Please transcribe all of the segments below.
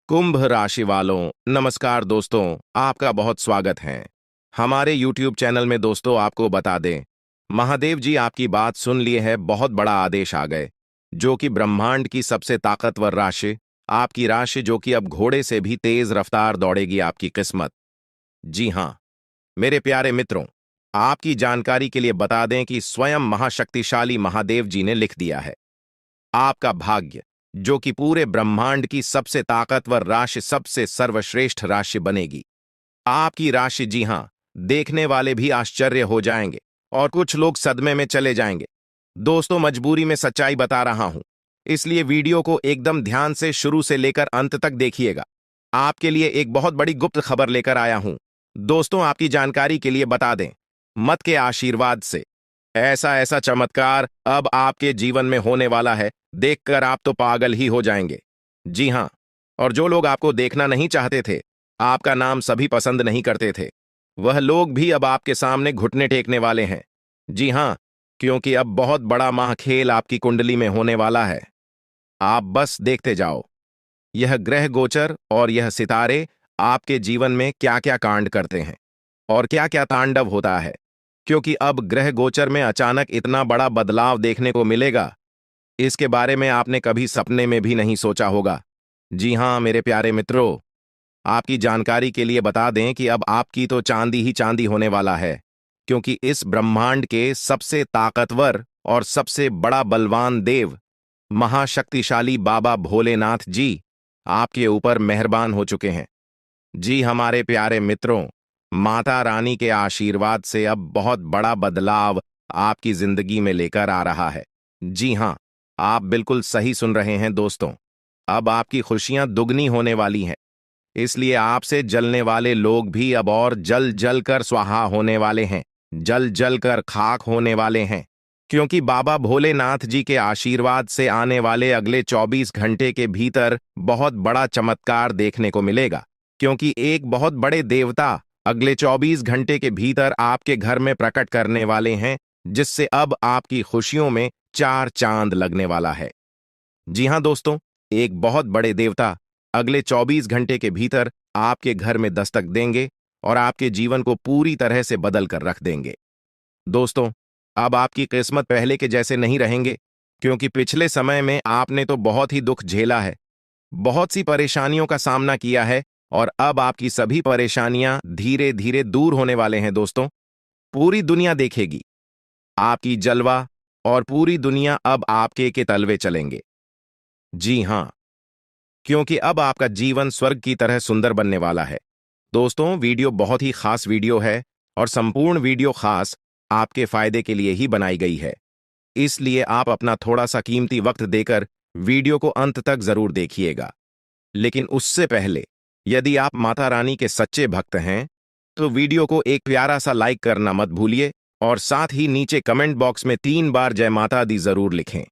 कुंभ राशि वालों, नमस्कार दोस्तों। आपका बहुत स्वागत है हमारे YouTube चैनल में। दोस्तों, आपको बता दें, महादेव जी आपकी बात सुन लिए है। बहुत बड़ा आदेश आ गए, जो कि ब्रह्मांड की सबसे ताकतवर राशि, आपकी राशि, जो कि अब घोड़े से भी तेज रफ्तार दौड़ेगी आपकी किस्मत। जी हाँ, मेरे प्यारे मित्रों, आपकी जानकारी के लिए बता दें कि स्वयं महाशक्तिशाली महादेव जी ने लिख दिया है, आपका भाग्य, जो कि पूरे ब्रह्मांड की सबसे ताकतवर राशि, सबसे सर्वश्रेष्ठ राशि बनेगी। आपकी राशि, जी हां, देखने वाले भी आश्चर्य हो जाएंगे और कुछ लोग सदमे में चले जाएंगे। दोस्तों, मजबूरी में सच्चाई बता रहा हूं, इसलिए वीडियो को एकदम ध्यान से शुरू से लेकर अंत तक देखिएगा। आपके लिए एक बहुत बड़ी गुप्त खबर लेकर आया हूं। दोस्तों, आपकी जानकारी के लिए बता दें, मत के आशीर्वाद से ऐसा ऐसा चमत्कार अब आपके जीवन में होने वाला है, देखकर आप तो पागल ही हो जाएंगे। जी हां, और जो लोग आपको देखना नहीं चाहते थे, आपका नाम सभी पसंद नहीं करते थे, वह लोग भी अब आपके सामने घुटने टेकने वाले हैं। जी हां, क्योंकि अब बहुत बड़ा महाखेल आपकी कुंडली में होने वाला है। आप बस देखते जाओ, यह ग्रह गोचर और यह सितारे आपके जीवन में क्या क्या कांड करते हैं और क्या क्या तांडव होता है, क्योंकि अब ग्रह गोचर में अचानक इतना बड़ा बदलाव देखने को मिलेगा, इसके बारे में आपने कभी सपने में भी नहीं सोचा होगा। जी हां मेरे प्यारे मित्रों, आपकी जानकारी के लिए बता दें कि अब आपकी तो चांदी ही चांदी होने वाला है, क्योंकि इस ब्रह्मांड के सबसे ताकतवर और सबसे बड़ा बलवान देव, महाशक्तिशाली बाबा भोलेनाथ जी आपके ऊपर मेहरबान हो चुके हैं। जी हमारे प्यारे मित्रों, माता रानी के आशीर्वाद से अब बहुत बड़ा बदलाव आपकी जिंदगी में लेकर आ रहा है। जी हां, आप बिल्कुल सही सुन रहे हैं दोस्तों, अब आपकी खुशियां दुगनी होने वाली हैं। इसलिए आपसे जलने वाले लोग भी अब और जल जल कर स्वाहा होने वाले हैं, जल जल कर खाक होने वाले हैं, क्योंकि बाबा भोलेनाथ जी के आशीर्वाद से आने वाले अगले 24 घंटे के भीतर बहुत बड़ा चमत्कार देखने को मिलेगा, क्योंकि एक बहुत बड़े देवता अगले 24 घंटे के भीतर आपके घर में प्रकट करने वाले हैं, जिससे अब आपकी खुशियों में चार चांद लगने वाला है। जी हां दोस्तों, एक बहुत बड़े देवता अगले 24 घंटे के भीतर आपके घर में दस्तक देंगे और आपके जीवन को पूरी तरह से बदल कर रख देंगे। दोस्तों, अब आपकी किस्मत पहले के जैसे नहीं रहेंगे, क्योंकि पिछले समय में आपने तो बहुत ही दुख झेला है, बहुत सी परेशानियों का सामना किया है, और अब आपकी सभी परेशानियां धीरे धीरे दूर होने वाले हैं। दोस्तों, पूरी दुनिया देखेगी आपकी जलवा, और पूरी दुनिया अब आपके के तलवे चलेंगे। जी हां, क्योंकि अब आपका जीवन स्वर्ग की तरह सुंदर बनने वाला है। दोस्तों, वीडियो बहुत ही खास वीडियो है, और संपूर्ण वीडियो खास आपके फायदे के लिए ही बनाई गई है, इसलिए आप अपना थोड़ा सा कीमती वक्त देकर वीडियो को अंत तक जरूर देखिएगा। लेकिन उससे पहले, यदि आप माता रानी के सच्चे भक्त हैं, तो वीडियो को एक प्यारा सा लाइक करना मत भूलिए, और साथ ही नीचे कमेंट बॉक्स में 3 बार जय माता दी जरूर लिखें।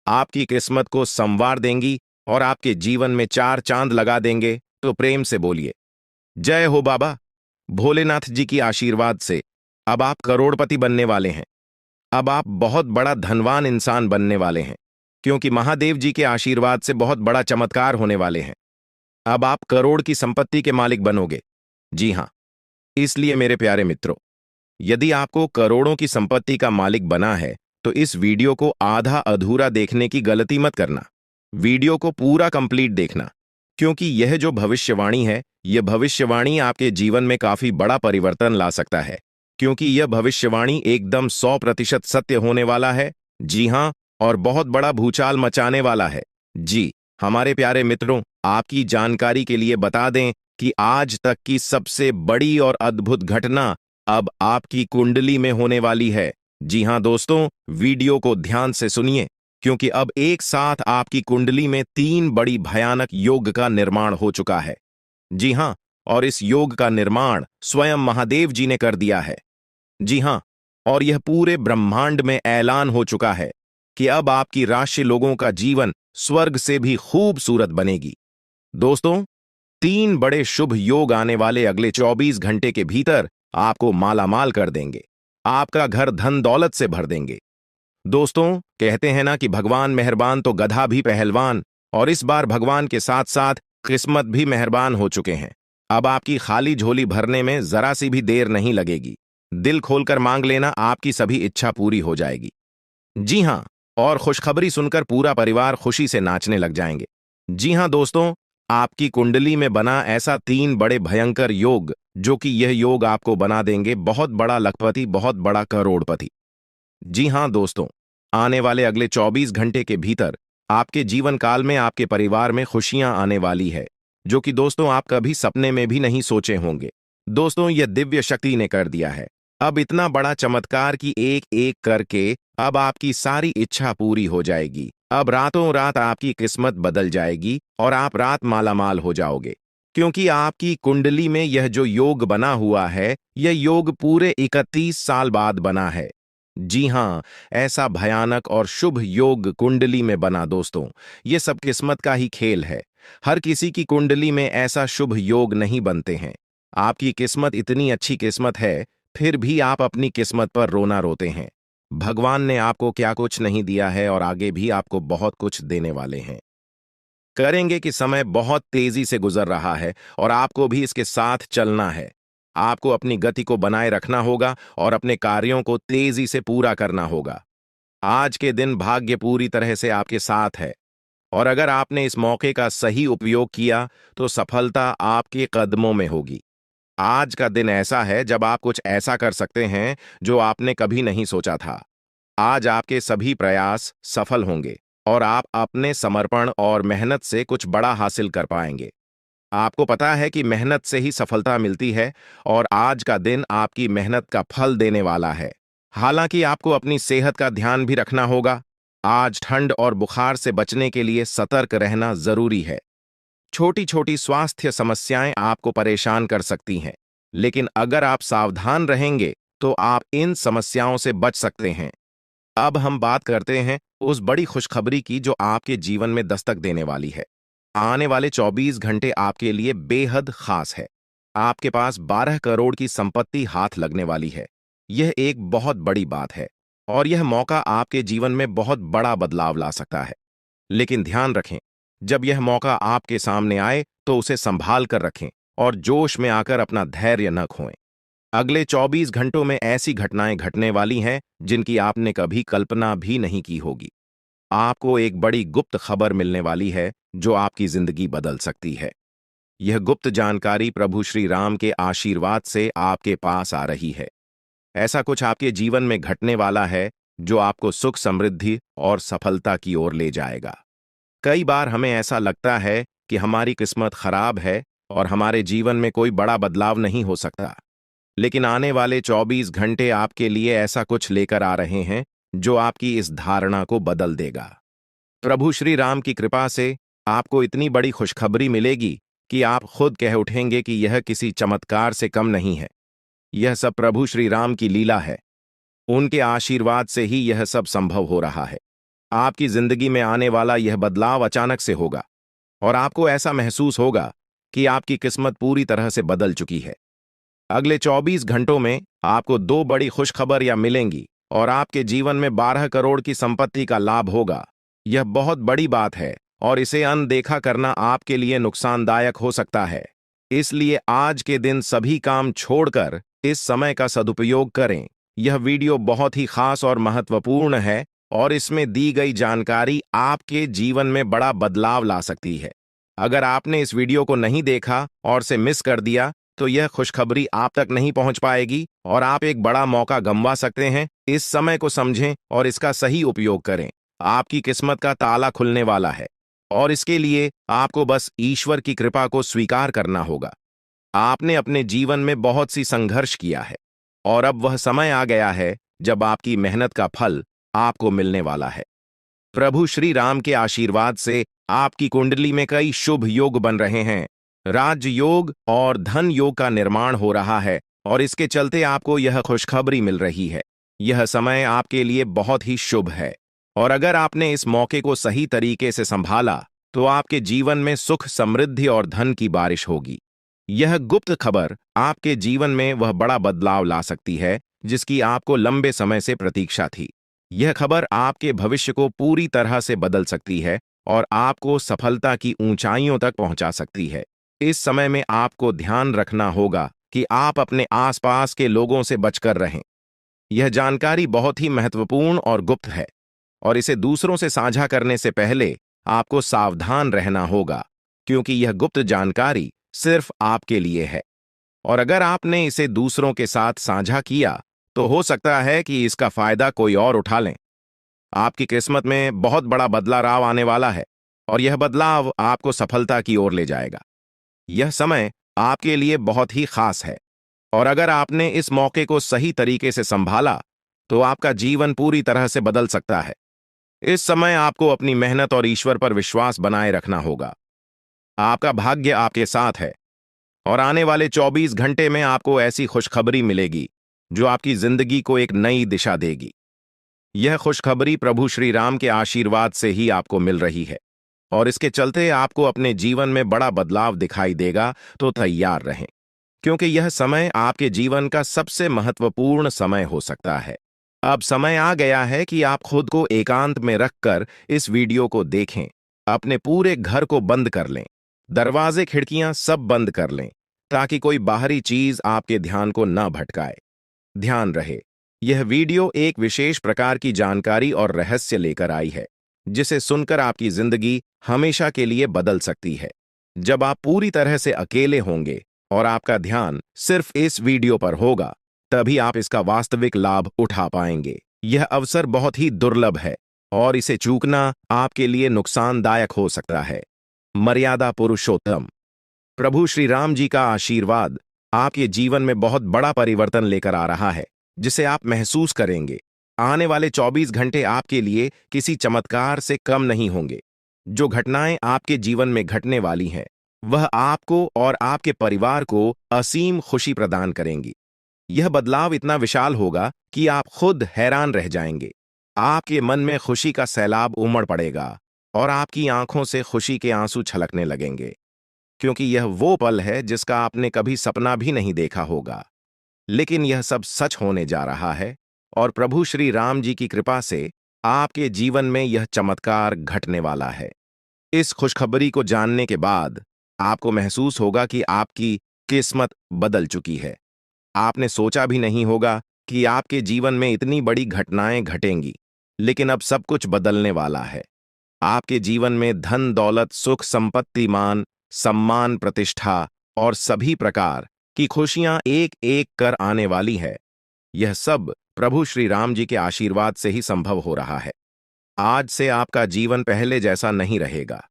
आपकी किस्मत को संवार देंगी और आपके जीवन में 4 चांद लगा देंगे, तो प्रेम से बोलिए, जय हो बाबा भोलेनाथ जी की आशीर्वाद से अब आप करोड़पति बनने वाले हैं। अब आप बहुत बड़ा धनवान इंसान बनने वाले हैं, क्योंकि महादेव जी के आशीर्वाद से बहुत बड़ा चमत्कार होने वाले हैं। अब आप करोड़ की संपत्ति के मालिक बनोगे। जी हां, इसलिए मेरे प्यारे मित्रों, यदि आपको करोड़ों की संपत्ति का मालिक बना है, तो इस वीडियो को आधा अधूरा देखने की गलती मत करना। वीडियो को पूरा कंप्लीट देखना, क्योंकि यह जो भविष्यवाणी है, यह भविष्यवाणी आपके जीवन में काफी बड़ा परिवर्तन ला सकता है, क्योंकि यह भविष्यवाणी एकदम 100% सत्य होने वाला है। जी हां, और बहुत बड़ा भूचाल मचाने वाला है। जी हमारे प्यारे मित्रों, आपकी जानकारी के लिए बता दें कि आज तक की सबसे बड़ी और अद्भुत घटना अब आपकी कुंडली में होने वाली है। जी हां दोस्तों, वीडियो को ध्यान से सुनिए, क्योंकि अब एक साथ आपकी कुंडली में 3 बड़ी भयानक योग का निर्माण हो चुका है। जी हां, और इस योग का निर्माण स्वयं महादेव जी ने कर दिया है। जी हां, और यह पूरे ब्रह्मांड में ऐलान हो चुका है कि अब आपकी राशि लोगों का जीवन स्वर्ग से भी खूबसूरत बनेगी। दोस्तों, 3 बड़े शुभ योग आने वाले अगले 24 घंटे के भीतर आपको मालामाल कर देंगे, आपका घर धन दौलत से भर देंगे। दोस्तों, कहते हैं ना कि भगवान मेहरबान तो गधा भी पहलवान, और इस बार भगवान के साथ साथ किस्मत भी मेहरबान हो चुके हैं। अब आपकी खाली झोली भरने में जरा सी भी देर नहीं लगेगी। दिल खोलकर मांग लेना, आपकी सभी इच्छा पूरी हो जाएगी। जी हाँ, और खुशखबरी सुनकर पूरा परिवार खुशी से नाचने लग जाएंगे। जी हाँ दोस्तों, आपकी कुंडली में बना ऐसा 3 बड़े भयंकर योग, जो कि यह योग आपको बना देंगे बहुत बड़ा लखपति, बहुत बड़ा करोड़पति। जी हाँ दोस्तों, आने वाले अगले 24 घंटे के भीतर आपके जीवन काल में आपके परिवार में खुशियां आने वाली है, जो कि दोस्तों आप कभी सपने में भी नहीं सोचे होंगे। दोस्तों, यह दिव्य शक्ति ने कर दिया है। अब इतना बड़ा चमत्कार कि एक एक करके अब आपकी सारी इच्छा पूरी हो जाएगी। अब रातों रात आपकी किस्मत बदल जाएगी और आप रात मालामाल हो जाओगे, क्योंकि आपकी कुंडली में यह जो योग बना हुआ है, यह योग पूरे 31 साल बाद बना है। जी हाँ, ऐसा भयानक और शुभ योग कुंडली में बना दोस्तों, ये सब किस्मत का ही खेल है। हर किसी की कुंडली में ऐसा शुभ योग नहीं बनते हैं। आपकी किस्मत इतनी अच्छी किस्मत है, फिर भी आप अपनी किस्मत पर रोना रोते हैं। भगवान ने आपको क्या कुछ नहीं दिया है और आगे भी आपको बहुत कुछ देने वाले हैं। करेंगे कि समय बहुत तेजी से गुजर रहा है और आपको भी इसके साथ चलना है। आपको अपनी गति को बनाए रखना होगा और अपने कार्यों को तेजी से पूरा करना होगा। आज के दिन भाग्य पूरी तरह से आपके साथ है और अगर आपने इस मौके का सही उपयोग किया तो सफलता आपके कदमों में होगी। आज का दिन ऐसा है जब आप कुछ ऐसा कर सकते हैं जो आपने कभी नहीं सोचा था। आज आपके सभी प्रयास सफल होंगे और आप अपने समर्पण और मेहनत से कुछ बड़ा हासिल कर पाएंगे। आपको पता है कि मेहनत से ही सफलता मिलती है और आज का दिन आपकी मेहनत का फल देने वाला है। हालांकि आपको अपनी सेहत का ध्यान भी रखना होगा। आज ठंड और बुखार से बचने के लिए सतर्क रहना जरूरी है। छोटी छोटी स्वास्थ्य समस्याएं आपको परेशान कर सकती हैं, लेकिन अगर आप सावधान रहेंगे तो आप इन समस्याओं से बच सकते हैं। अब हम बात करते हैं उस बड़ी खुशखबरी की जो आपके जीवन में दस्तक देने वाली है। आने वाले 24 घंटे आपके लिए बेहद खास है। आपके पास 12 करोड़ की संपत्ति हाथ लगने वाली है। यह एक बहुत बड़ी बात है और यह मौका आपके जीवन में बहुत बड़ा बदलाव ला सकता है। लेकिन ध्यान रखें, जब यह मौका आपके सामने आए तो उसे संभाल कर रखें और जोश में आकर अपना धैर्य न खोएं। अगले 24 घंटों में ऐसी घटनाएं घटने वाली हैं जिनकी आपने कभी कल्पना भी नहीं की होगी। आपको एक बड़ी गुप्त खबर मिलने वाली है जो आपकी जिंदगी बदल सकती है। यह गुप्त जानकारी प्रभु श्री राम के आशीर्वाद से आपके पास आ रही है। ऐसा कुछ आपके जीवन में घटने वाला है जो आपको सुख, समृद्धि और सफलता की ओर ले जाएगा। कई बार हमें ऐसा लगता है कि हमारी किस्मत खराब है और हमारे जीवन में कोई बड़ा बदलाव नहीं हो सकता। लेकिन आने वाले 24 घंटे आपके लिए ऐसा कुछ लेकर आ रहे हैं जो आपकी इस धारणा को बदल देगा। प्रभु श्री राम की कृपा से आपको इतनी बड़ी खुशखबरी मिलेगी कि आप खुद कह उठेंगे कि यह किसी चमत्कार से कम नहीं है। यह सब प्रभु श्री राम की लीला है। उनके आशीर्वाद से ही यह सब संभव हो रहा है। आपकी जिंदगी में आने वाला यह बदलाव अचानक से होगा और आपको ऐसा महसूस होगा कि आपकी किस्मत पूरी तरह से बदल चुकी है। अगले 24 घंटों में आपको 2 बड़ी खुशखबरियां मिलेंगी और आपके जीवन में 12 करोड़ की संपत्ति का लाभ होगा। यह बहुत बड़ी बात है और इसे अनदेखा करना आपके लिए नुकसानदायक हो सकता है। इसलिए आज के दिन सभी काम छोड़कर इस समय का सदुपयोग करें। यह वीडियो बहुत ही खास और महत्वपूर्ण है और इसमें दी गई जानकारी आपके जीवन में बड़ा बदलाव ला सकती है। अगर आपने इस वीडियो को नहीं देखा और से मिस कर दिया तो यह खुशखबरी आप तक नहीं पहुंच पाएगी और आप एक बड़ा मौका गंवा सकते हैं। इस समय को समझें और इसका सही उपयोग करें। आपकी किस्मत का ताला खुलने वाला है और इसके लिए आपको बस ईश्वर की कृपा को स्वीकार करना होगा। आपने अपने जीवन में बहुत सी संघर्ष किया है और अब वह समय आ गया है जब आपकी मेहनत का फल आपको मिलने वाला है। प्रभु श्री राम के आशीर्वाद से आपकी कुंडली में कई शुभ योग बन रहे हैं। राज योग और धन योग का निर्माण हो रहा है और इसके चलते आपको यह खुशखबरी मिल रही है। यह समय आपके लिए बहुत ही शुभ है और अगर आपने इस मौके को सही तरीके से संभाला तो आपके जीवन में सुख, समृद्धि और धन की बारिश होगी। यह गुप्त खबर आपके जीवन में वह बड़ा बदलाव ला सकती है जिसकी आपको लंबे समय से प्रतीक्षा थी। यह खबर आपके भविष्य को पूरी तरह से बदल सकती है और आपको सफलता की ऊंचाइयों तक पहुंचा सकती है। इस समय में आपको ध्यान रखना होगा कि आप अपने आसपास के लोगों से बचकर रहें। यह जानकारी बहुत ही महत्वपूर्ण और गुप्त है, और इसे दूसरों से साझा करने से पहले आपको सावधान रहना होगा, क्योंकि यह गुप्त जानकारी सिर्फ आपके लिए है। और अगर आपने इसे दूसरों के साथ साझा किया, तो हो सकता है कि इसका फायदा कोई और उठा लें। आपकी किस्मत में बहुत बड़ा बदलाव आने वाला है, और यह बदलाव आपको सफलता की ओर ले जाएगा। यह समय आपके लिए बहुत ही खास है, और अगर आपने इस मौके को सही तरीके से संभाला, तो आपका जीवन पूरी तरह से बदल सकता है। इस समय आपको अपनी मेहनत और ईश्वर पर विश्वास बनाए रखना होगा। आपका भाग्य आपके साथ है, और आने वाले 24 घंटे में आपको ऐसी खुशखबरी मिलेगी जो आपकी जिंदगी को एक नई दिशा देगी। यह खुशखबरी प्रभु श्री राम के आशीर्वाद से ही आपको मिल रही है, और इसके चलते आपको अपने जीवन में बड़ा बदलाव दिखाई देगा। तो तैयार रहें, क्योंकि यह समय आपके जीवन का सबसे महत्वपूर्ण समय हो सकता है। अब समय आ गया है कि आप खुद को एकांत में रखकर इस वीडियो को देखें। अपने पूरे घर को बंद कर लें, दरवाजे खिड़कियां सब बंद कर लें, ताकि कोई बाहरी चीज आपके ध्यान को न भटकाए। ध्यान रहे, यह वीडियो एक विशेष प्रकार की जानकारी और रहस्य लेकर आई है, जिसे सुनकर आपकी जिंदगी हमेशा के लिए बदल सकती है। जब आप पूरी तरह से अकेले होंगे और आपका ध्यान सिर्फ इस वीडियो पर होगा, तभी आप इसका वास्तविक लाभ उठा पाएंगे। यह अवसर बहुत ही दुर्लभ है, और इसे चूकना आपके लिए नुकसानदायक हो सकता है। मर्यादा पुरुषोत्तम प्रभु श्री राम जी का आशीर्वाद आपके जीवन में बहुत बड़ा परिवर्तन लेकर आ रहा है, जिसे आप महसूस करेंगे। आने वाले 24 घंटे आपके लिए किसी चमत्कार से कम नहीं होंगे। जो घटनाएं आपके जीवन में घटने वाली हैं, वह आपको और आपके परिवार को असीम खुशी प्रदान करेंगी। यह बदलाव इतना विशाल होगा कि आप खुद हैरान रह जाएंगे। आपके मन में खुशी का सैलाब उमड़ पड़ेगा, और आपकी आंखों से खुशी के आंसू छलकने लगेंगे, क्योंकि यह वो पल है जिसका आपने कभी सपना भी नहीं देखा होगा। लेकिन यह सब सच होने जा रहा है, और प्रभु श्री राम जी की कृपा से आपके जीवन में यह चमत्कार घटने वाला है। इस खुशखबरी को जानने के बाद आपको महसूस होगा कि आपकी किस्मत बदल चुकी है। आपने सोचा भी नहीं होगा कि आपके जीवन में इतनी बड़ी घटनाएं घटेंगी, लेकिन अब सब कुछ बदलने वाला है। आपके जीवन में धन, दौलत, सुख, संपत्ति, मान, सम्मान, प्रतिष्ठा और सभी प्रकार की खुशियां एक एक कर आने वाली है। यह सब प्रभु श्री राम जी के आशीर्वाद से ही संभव हो रहा है। आज से आपका जीवन पहले जैसा नहीं रहेगा।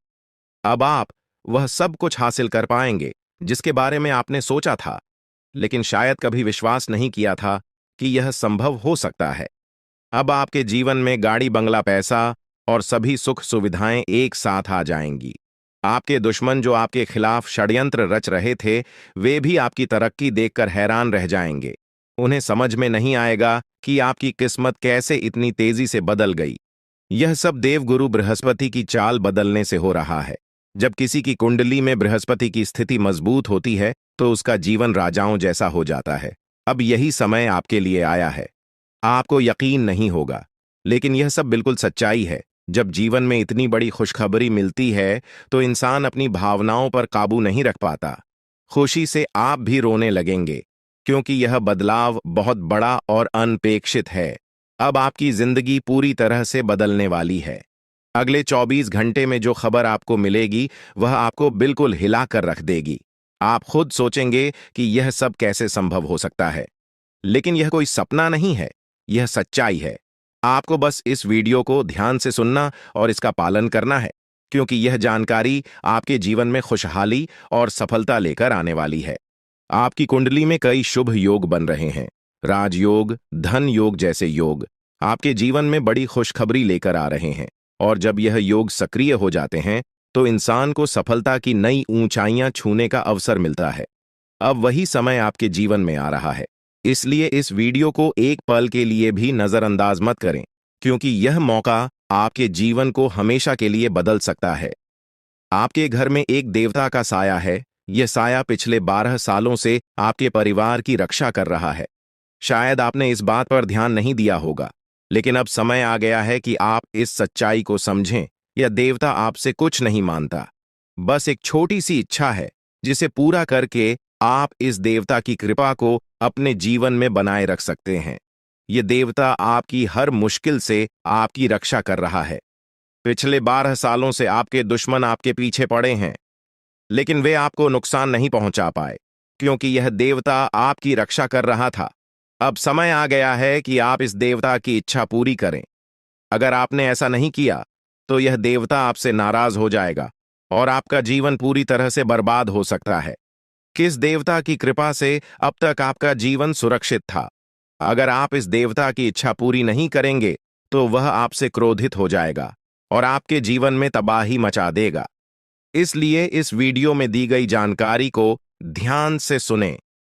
अब आप वह सब कुछ हासिल कर पाएंगे जिसके बारे में आपने सोचा था, लेकिन शायद कभी विश्वास नहीं किया था कि यह संभव हो सकता है। अब आपके जीवन में गाड़ी, बंगला, पैसा और सभी सुख सुविधाएं एक साथ आ जाएंगी। आपके दुश्मन जो आपके खिलाफ षड्यंत्र रच रहे थे, वे भी आपकी तरक्की देखकर हैरान रह जाएंगे। उन्हें समझ में नहीं आएगा कि आपकी किस्मत कैसे इतनी तेजी से बदल गई। यह सब देवगुरु बृहस्पति की चाल बदलने से हो रहा है। जब किसी की कुंडली में बृहस्पति की स्थिति मजबूत होती है, तो उसका जीवन राजाओं जैसा हो जाता है। अब यही समय आपके लिए आया है। आपको यकीन नहीं होगा, लेकिन यह सब बिल्कुल सच्चाई है। जब जीवन में इतनी बड़ी खुशखबरी मिलती है, तो इंसान अपनी भावनाओं पर काबू नहीं रख पाता। खुशी से आप भी रोने लगेंगे, क्योंकि यह बदलाव बहुत बड़ा और अनपेक्षित है। अब आपकी जिंदगी पूरी तरह से बदलने वाली है। अगले 24 घंटे में जो खबर आपको मिलेगी, वह आपको बिल्कुल हिलाकर रख देगी। आप खुद सोचेंगे कि यह सब कैसे संभव हो सकता है, लेकिन यह कोई सपना नहीं है, यह सच्चाई है। आपको बस इस वीडियो को ध्यान से सुनना और इसका पालन करना है, क्योंकि यह जानकारी आपके जीवन में खुशहाली और सफलता लेकर आने वाली है। आपकी कुंडली में कई शुभ योग बन रहे हैं। राजयोग, धन योग जैसे योग आपके जीवन में बड़ी खुशखबरी लेकर आ रहे हैं, और जब यह योग सक्रिय हो जाते हैं, तो इंसान को सफलता की नई ऊंचाइयां छूने का अवसर मिलता है। अब वही समय आपके जीवन में आ रहा है, इसलिए इस वीडियो को एक पल के लिए भी नजरअंदाज मत करें, क्योंकि यह मौका आपके जीवन को हमेशा के लिए बदल सकता है। आपके घर में एक देवता का साया है। यह साया पिछले 12 सालों से आपके परिवार की रक्षा कर रहा है। शायद आपने इस बात पर ध्यान नहीं दिया होगा, लेकिन अब समय आ गया है कि आप इस सच्चाई को समझें यह देवता आपसे कुछ नहीं मानता, बस एक छोटी सी इच्छा है जिसे पूरा करके आप इस देवता की कृपा को अपने जीवन में बनाए रख सकते हैं। ये देवता आपकी हर मुश्किल से आपकी रक्षा कर रहा है। पिछले 12 सालों से आपके दुश्मन आपके पीछे पड़े हैं, लेकिन वे आपको नुकसान नहीं पहुंचा पाए, क्योंकि यह देवता आपकी रक्षा कर रहा था। अब समय आ गया है कि आप इस देवता की इच्छा पूरी करें। अगर आपने ऐसा नहीं किया, तो यह देवता आपसे नाराज हो जाएगा और आपका जीवन पूरी तरह से बर्बाद हो सकता है। किस देवता की कृपा से अब तक आपका जीवन सुरक्षित था? अगर आप इस देवता की इच्छा पूरी नहीं करेंगे, तो वह आपसे क्रोधित हो जाएगा और आपके जीवन में तबाही मचा देगा। इसलिए इस वीडियो में दी गई जानकारी को ध्यान से सुनें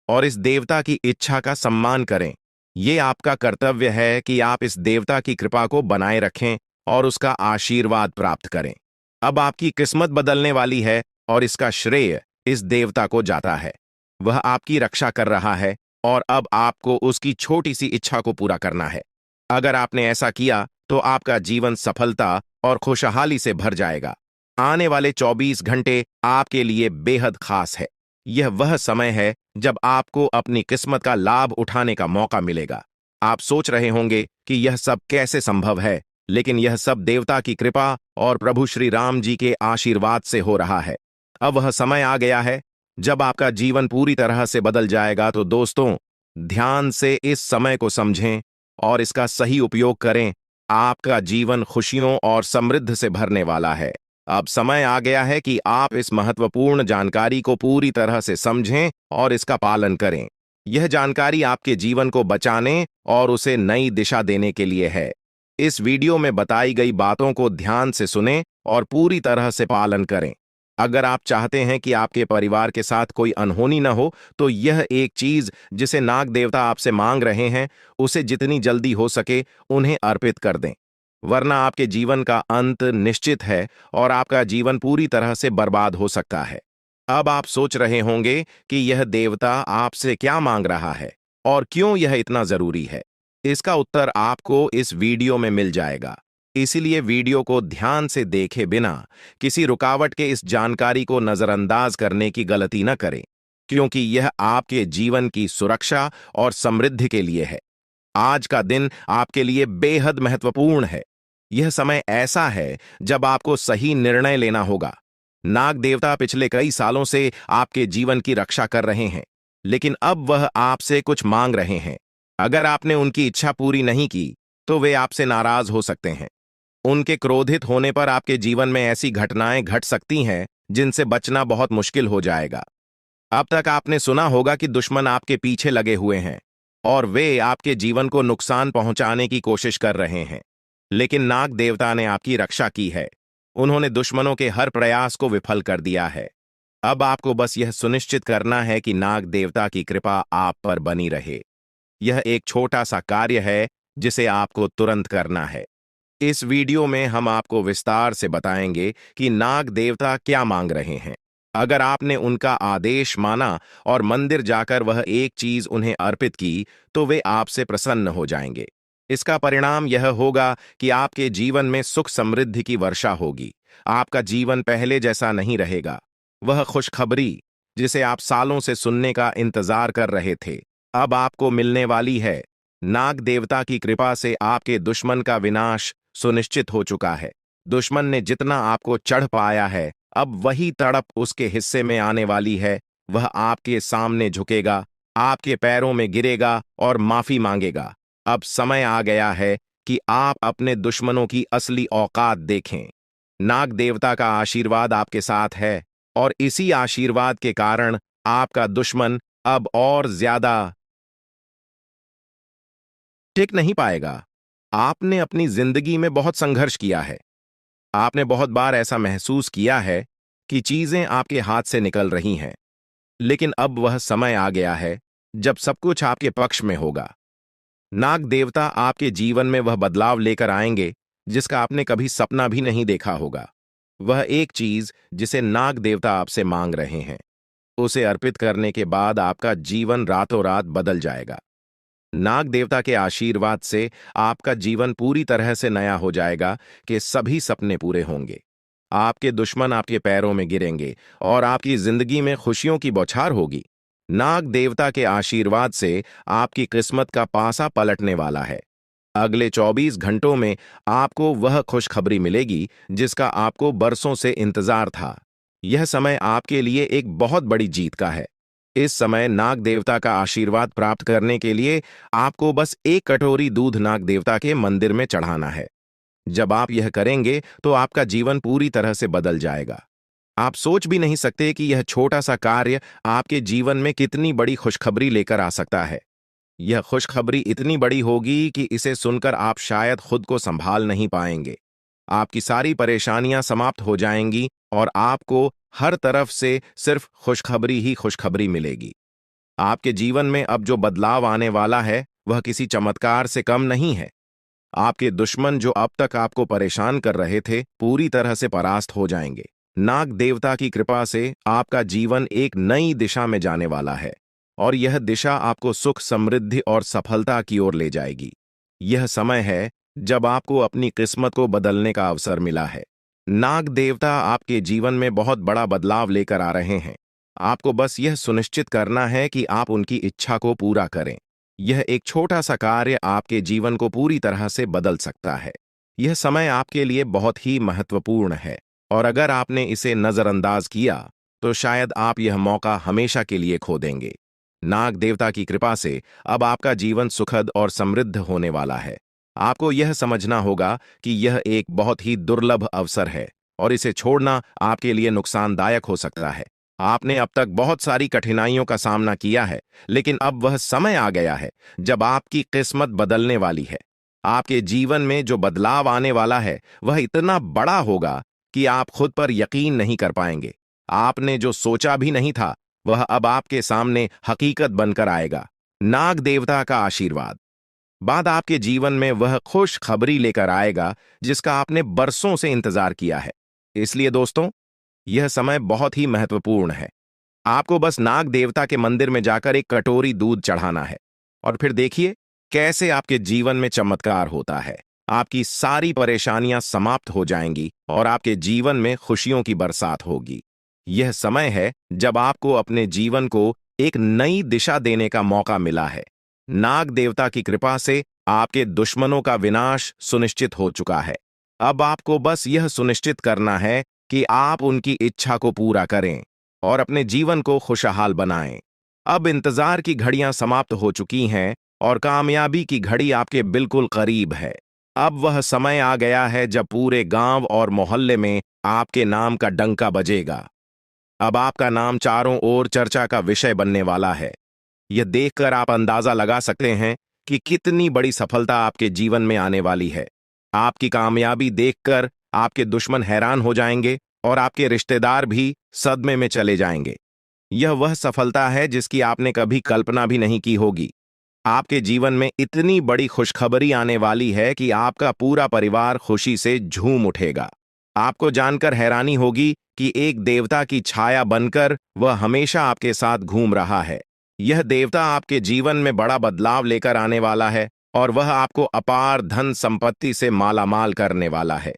और इस देवता की इच्छा का सम्मान करें। ये आपका कर्तव्य है कि आप इस देवता की कृपा को बनाए रखें और उसका आशीर्वाद प्राप्त करें। अब आपकी किस्मत बदलने वाली है और इसका श्रेय इस देवता को जाता है। वह आपकी रक्षा कर रहा है और अब आपको उसकी छोटी सी इच्छा को पूरा करना है। अगर आपने ऐसा किया, तो आपका जीवन सफलता और खुशहाली से भर जाएगा। आने वाले 24 घंटे आपके लिए बेहद खास है। यह वह समय है जब आपको अपनी किस्मत का लाभ उठाने का मौका मिलेगा। आप सोच रहे होंगे कि यह सब कैसे संभव है, लेकिन यह सब देवता की कृपा और प्रभु श्री राम जी के आशीर्वाद से हो रहा है। अब वह समय आ गया है जब आपका जीवन पूरी तरह से बदल जाएगा। तो दोस्तों, ध्यान से इस समय को समझें और इसका सही उपयोग करें। आपका जीवन खुशियों और समृद्ध से भरने वाला है। अब समय आ गया है कि आप इस महत्वपूर्ण जानकारी को पूरी तरह से समझें और इसका पालन करें। यह जानकारी आपके जीवन को बचाने और उसे नई दिशा देने के लिए है। इस वीडियो में बताई गई बातों को ध्यान से सुनें और पूरी तरह से पालन करें। अगर आप चाहते हैं कि आपके परिवार के साथ कोई अनहोनी न हो, तो यह एक चीज जिसे नाग देवता आपसे मांग रहे हैं, उसे जितनी जल्दी हो सके उन्हें अर्पित कर दें, वरना आपके जीवन का अंत निश्चित है और आपका जीवन पूरी तरह से बर्बाद हो सकता है। अब आप सोच रहे होंगे कि यह देवता आपसे क्या मांग रहा है और क्यों यह इतना जरूरी है। इसका उत्तर आपको इस वीडियो में मिल जाएगा। इसीलिए वीडियो को ध्यान से देखे बिना किसी रुकावट के इस जानकारी को नजरअंदाज करने की गलती न करें, क्योंकि यह आपके जीवन की सुरक्षा और समृद्धि के लिए है। आज का दिन आपके लिए बेहद महत्वपूर्ण है। यह समय ऐसा है जब आपको सही निर्णय लेना होगा। नाग देवता पिछले कई सालों से आपके जीवन की रक्षा कर रहे हैं, लेकिन अब वह आपसे कुछ मांग रहे हैं। अगर आपने उनकी इच्छा पूरी नहीं की, तो वे आपसे नाराज हो सकते हैं। उनके क्रोधित होने पर आपके जीवन में ऐसी घटनाएं घट सकती हैं जिनसे बचना बहुत मुश्किल हो जाएगा। अब तक आपने सुना होगा कि दुश्मन आपके पीछे लगे हुए हैं और वे आपके जीवन को नुकसान पहुंचाने की कोशिश कर रहे हैं, लेकिन नाग देवता ने आपकी रक्षा की है। उन्होंने दुश्मनों के हर प्रयास को विफल कर दिया है। अब आपको बस यह सुनिश्चित करना है कि नाग देवता की कृपा आप पर बनी रहे। यह एक छोटा सा कार्य है जिसे आपको तुरंत करना है। इस वीडियो में हम आपको विस्तार से बताएंगे कि नाग देवता क्या मांग रहे हैं। अगर आपने उनका आदेश माना और मंदिर जाकर वह एक चीज उन्हें अर्पित की, तो वे आपसे प्रसन्न हो जाएंगे। इसका परिणाम यह होगा कि आपके जीवन में सुख समृद्धि की वर्षा होगी। आपका जीवन पहले जैसा नहीं रहेगा। वह खुशखबरी जिसे आप सालों से सुनने का इंतजार कर रहे थे, अब आपको मिलने वाली है। नाग देवता की कृपा से आपके दुश्मन का विनाश सुनिश्चित हो चुका है। दुश्मन ने जितना आपको चढ़ पाया है, अब वही तड़प उसके हिस्से में आने वाली है। वह आपके सामने झुकेगा, आपके पैरों में गिरेगा और माफी मांगेगा। अब समय आ गया है कि आप अपने दुश्मनों की असली औकात देखें। नाग देवता का आशीर्वाद आपके साथ है और इसी आशीर्वाद के कारण आपका दुश्मन अब और ज्यादा टिक नहीं पाएगा। आपने अपनी जिंदगी में बहुत संघर्ष किया है। आपने बहुत बार ऐसा महसूस किया है कि चीजें आपके हाथ से निकल रही हैं, लेकिन अब वह समय आ गया है जब सब कुछ आपके पक्ष में होगा। नाग देवता आपके जीवन में वह बदलाव लेकर आएंगे जिसका आपने कभी सपना भी नहीं देखा होगा। वह एक चीज जिसे नाग देवता आपसे मांग रहे हैं, उसे अर्पित करने के बाद आपका जीवन रातों रात बदल जाएगा। नाग देवता के आशीर्वाद से आपका जीवन पूरी तरह से नया हो जाएगा कि सभी सपने पूरे होंगे। आपके दुश्मन आपके पैरों में गिरेंगे और आपकी जिंदगी में खुशियों की बौछार होगी। नाग देवता के आशीर्वाद से आपकी किस्मत का पासा पलटने वाला है। अगले 24 घंटों में आपको वह खुशखबरी मिलेगी जिसका आपको बरसों से इंतजार था। यह समय आपके लिए एक बहुत बड़ी जीत का है। इस समय नाग देवता का आशीर्वाद प्राप्त करने के लिए आपको बस एक कटोरी दूध नाग देवता के मंदिर में चढ़ाना है। जब आप यह करेंगे तो आपका जीवन पूरी तरह से बदल जाएगा। आप सोच भी नहीं सकते कि यह छोटा सा कार्य आपके जीवन में कितनी बड़ी खुशखबरी लेकर आ सकता है। यह खुशखबरी इतनी बड़ी होगी कि इसे सुनकर आप शायद खुद को संभाल नहीं पाएंगे। आपकी सारी परेशानियां समाप्त हो जाएंगी और आपको हर तरफ से सिर्फ खुशखबरी ही खुशखबरी मिलेगी। आपके जीवन में अब जो बदलाव आने वाला है वह किसी चमत्कार से कम नहीं है। आपके दुश्मन जो अब तक आपको परेशान कर रहे थे पूरी तरह से परास्त हो जाएंगे। नाग देवता की कृपा से आपका जीवन एक नई दिशा में जाने वाला है और यह दिशा आपको सुख, समृद्धि और सफलता की ओर ले जाएगी। यह समय है जब आपको अपनी किस्मत को बदलने का अवसर मिला है। नाग देवता आपके जीवन में बहुत बड़ा बदलाव लेकर आ रहे हैं। आपको बस यह सुनिश्चित करना है कि आप उनकी इच्छा को पूरा करें। यह एक छोटा सा कार्य आपके जीवन को पूरी तरह से बदल सकता है। यह समय आपके लिए बहुत ही महत्वपूर्ण है और अगर आपने इसे नजरअंदाज किया तो शायद आप यह मौका हमेशा के लिए खो देंगे। नाग देवता की कृपा से अब आपका जीवन सुखद और समृद्ध होने वाला है। आपको यह समझना होगा कि यह एक बहुत ही दुर्लभ अवसर है और इसे छोड़ना आपके लिए नुकसानदायक हो सकता है। आपने अब तक बहुत सारी कठिनाइयों का सामना किया है, लेकिन अब वह समय आ गया है जब आपकी किस्मत बदलने वाली है। आपके जीवन में जो बदलाव आने वाला है वह इतना बड़ा होगा कि आप खुद पर यकीन नहीं कर पाएंगे। आपने जो सोचा भी नहीं था वह अब आपके सामने हकीकत बनकर आएगा। नाग देवता का आशीर्वाद बाद आपके जीवन में वह खुश खबरी लेकर आएगा जिसका आपने बरसों से इंतजार किया है। इसलिए दोस्तों, यह समय बहुत ही महत्वपूर्ण है। आपको बस नाग देवता के मंदिर में जाकर एक कटोरी दूध चढ़ाना है और फिर देखिए कैसे आपके जीवन में चमत्कार होता है। आपकी सारी परेशानियां समाप्त हो जाएंगी और आपके जीवन में खुशियों की बरसात होगी। यह समय है जब आपको अपने जीवन को एक नई दिशा देने का मौका मिला है। नाग देवता की कृपा से आपके दुश्मनों का विनाश सुनिश्चित हो चुका है। अब आपको बस यह सुनिश्चित करना है कि आप उनकी इच्छा को पूरा करें और अपने जीवन को खुशहाल बनाएं। अब इंतजार की घड़ियां समाप्त हो चुकी हैं और कामयाबी की घड़ी आपके बिल्कुल करीब है। अब वह समय आ गया है जब पूरे गांव और मोहल्ले में आपके नाम का डंका बजेगा। अब आपका नाम चारों ओर चर्चा का विषय बनने वाला है। यह देखकर आप अंदाजा लगा सकते हैं कि कितनी बड़ी सफलता आपके जीवन में आने वाली है। आपकी कामयाबी देखकर आपके दुश्मन हैरान हो जाएंगे और आपके रिश्तेदार भी सदमे में चले जाएंगे। यह वह सफलता है जिसकी आपने कभी कल्पना भी नहीं की होगी। आपके जीवन में इतनी बड़ी खुशखबरी आने वाली है कि आपका पूरा परिवार खुशी से झूम उठेगा। आपको जानकर हैरानी होगी कि एक देवता की छाया बनकर वह हमेशा आपके साथ घूम रहा है। यह देवता आपके जीवन में बड़ा बदलाव लेकर आने वाला है और वह आपको अपार धन संपत्ति से मालामाल करने वाला है।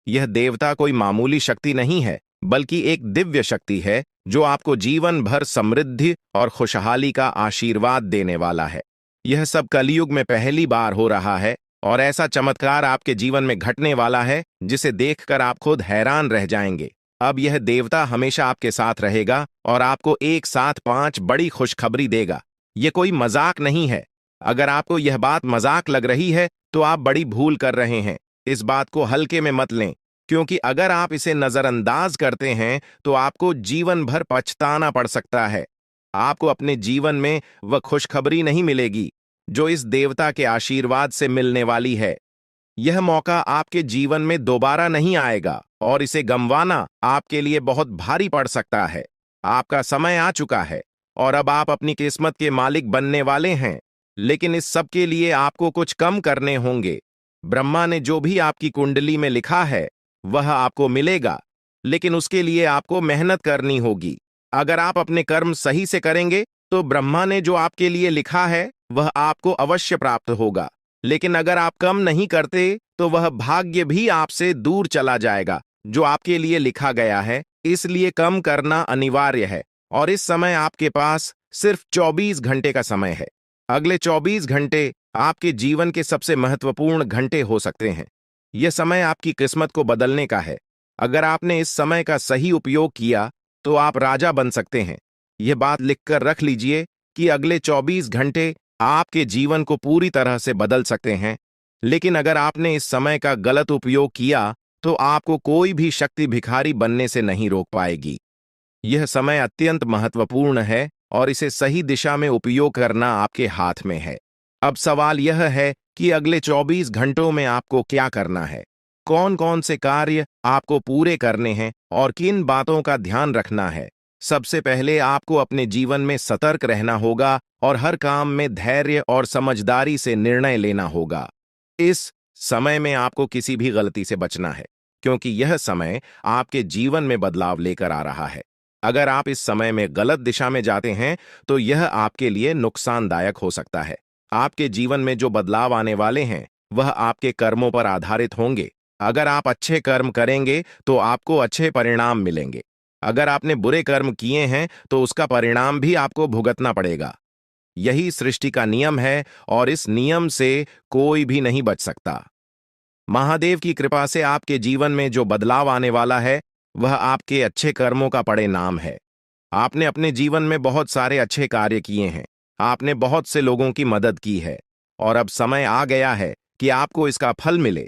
यह देवता कोई मामूली शक्ति नहीं है, बल्कि एक दिव्य शक्ति है जो आपको जीवन भर समृद्धि और खुशहाली का आशीर्वाद देने वाला है। यह सब कलयुग में पहली बार हो रहा है और ऐसा चमत्कार आपके जीवन में घटने वाला है जिसे देखकर आप खुद हैरान रह जाएंगे। अब यह देवता हमेशा आपके साथ रहेगा और आपको एक साथ 5 बड़ी खुशखबरी देगा। यह कोई मजाक नहीं है। अगर आपको यह बात मजाक लग रही है तो आप बड़ी भूल कर रहे हैं। इस बात को हल्के में मत लें, क्योंकि अगर आप इसे नजरअंदाज करते हैं तो आपको जीवन भर पछताना पड़ सकता है। आपको अपने जीवन में वह खुशखबरी नहीं मिलेगी जो इस देवता के आशीर्वाद से मिलने वाली है। यह मौका आपके जीवन में दोबारा नहीं आएगा और इसे गंवाना आपके लिए बहुत भारी पड़ सकता है। आपका समय आ चुका है और अब आप अपनी किस्मत के मालिक बनने वाले हैं, लेकिन इस सब के लिए आपको कुछ कम करने होंगे। ब्रह्मा ने जो भी आपकी कुंडली में लिखा है वह आपको मिलेगा, लेकिन उसके लिए आपको मेहनत करनी होगी। अगर आप अपने कर्म सही से करेंगे तो ब्रह्मा ने जो आपके लिए लिखा है वह आपको अवश्य प्राप्त होगा। लेकिन अगर आप कम नहीं करते तो वह भाग्य भी आपसे दूर चला जाएगा जो आपके लिए लिखा गया है। इसलिए कम करना अनिवार्य है और इस समय आपके पास सिर्फ 24 घंटे का समय है। अगले 24 घंटे आपके जीवन के सबसे महत्वपूर्ण घंटे हो सकते हैं। यह समय आपकी किस्मत को बदलने का है। अगर आपने इस समय का सही उपयोग किया तो आप राजा बन सकते हैं। यह बात लिखकर रख लीजिए कि अगले 24 घंटे आपके जीवन को पूरी तरह से बदल सकते हैं। लेकिन अगर आपने इस समय का गलत उपयोग किया तो आपको कोई भी शक्ति भिखारी बनने से नहीं रोक पाएगी। यह समय अत्यंत महत्वपूर्ण है और इसे सही दिशा में उपयोग करना आपके हाथ में है। अब सवाल यह है कि अगले 24 घंटों में आपको क्या करना है, कौन कौन से कार्य आपको पूरे करने हैं और किन बातों का ध्यान रखना है। सबसे पहले आपको अपने जीवन में सतर्क रहना होगा और हर काम में धैर्य और समझदारी से निर्णय लेना होगा। इस समय में आपको किसी भी गलती से बचना है क्योंकि यह समय आपके जीवन में बदलाव लेकर आ रहा है। अगर आप इस समय में गलत दिशा में जाते हैं तो यह आपके लिए नुकसानदायक हो सकता है। आपके जीवन में जो बदलाव आने वाले हैं वह आपके कर्मों पर आधारित होंगे। अगर आप अच्छे कर्म करेंगे तो आपको अच्छे परिणाम मिलेंगे। अगर आपने बुरे कर्म किए हैं तो उसका परिणाम भी आपको भुगतना पड़ेगा। यही सृष्टि का नियम है और इस नियम से कोई भी नहीं बच सकता। महादेव की कृपा से आपके जीवन में जो बदलाव आने वाला है वह आपके अच्छे कर्मों का परिणाम है। आपने अपने जीवन में बहुत सारे अच्छे कार्य किए हैं, आपने बहुत से लोगों की मदद की है और अब समय आ गया है कि आपको इसका फल मिले।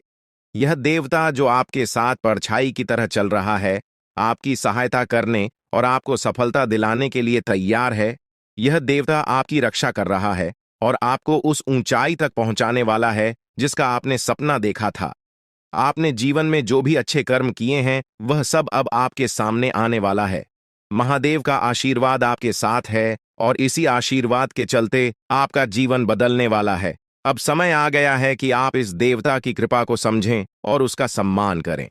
यह देवता जो आपके साथ परछाई की तरह चल रहा है, आपकी सहायता करने और आपको सफलता दिलाने के लिए तैयार है। यह देवता आपकी रक्षा कर रहा है और आपको उस ऊंचाई तक पहुंचाने वाला है जिसका आपने सपना देखा था। आपने जीवन में जो भी अच्छे कर्म किए हैं वह सब अब आपके सामने आने वाला है। महादेव का आशीर्वाद आपके साथ है और इसी आशीर्वाद के चलते आपका जीवन बदलने वाला है। अब समय आ गया है कि आप इस देवता की कृपा को समझें और उसका सम्मान करें।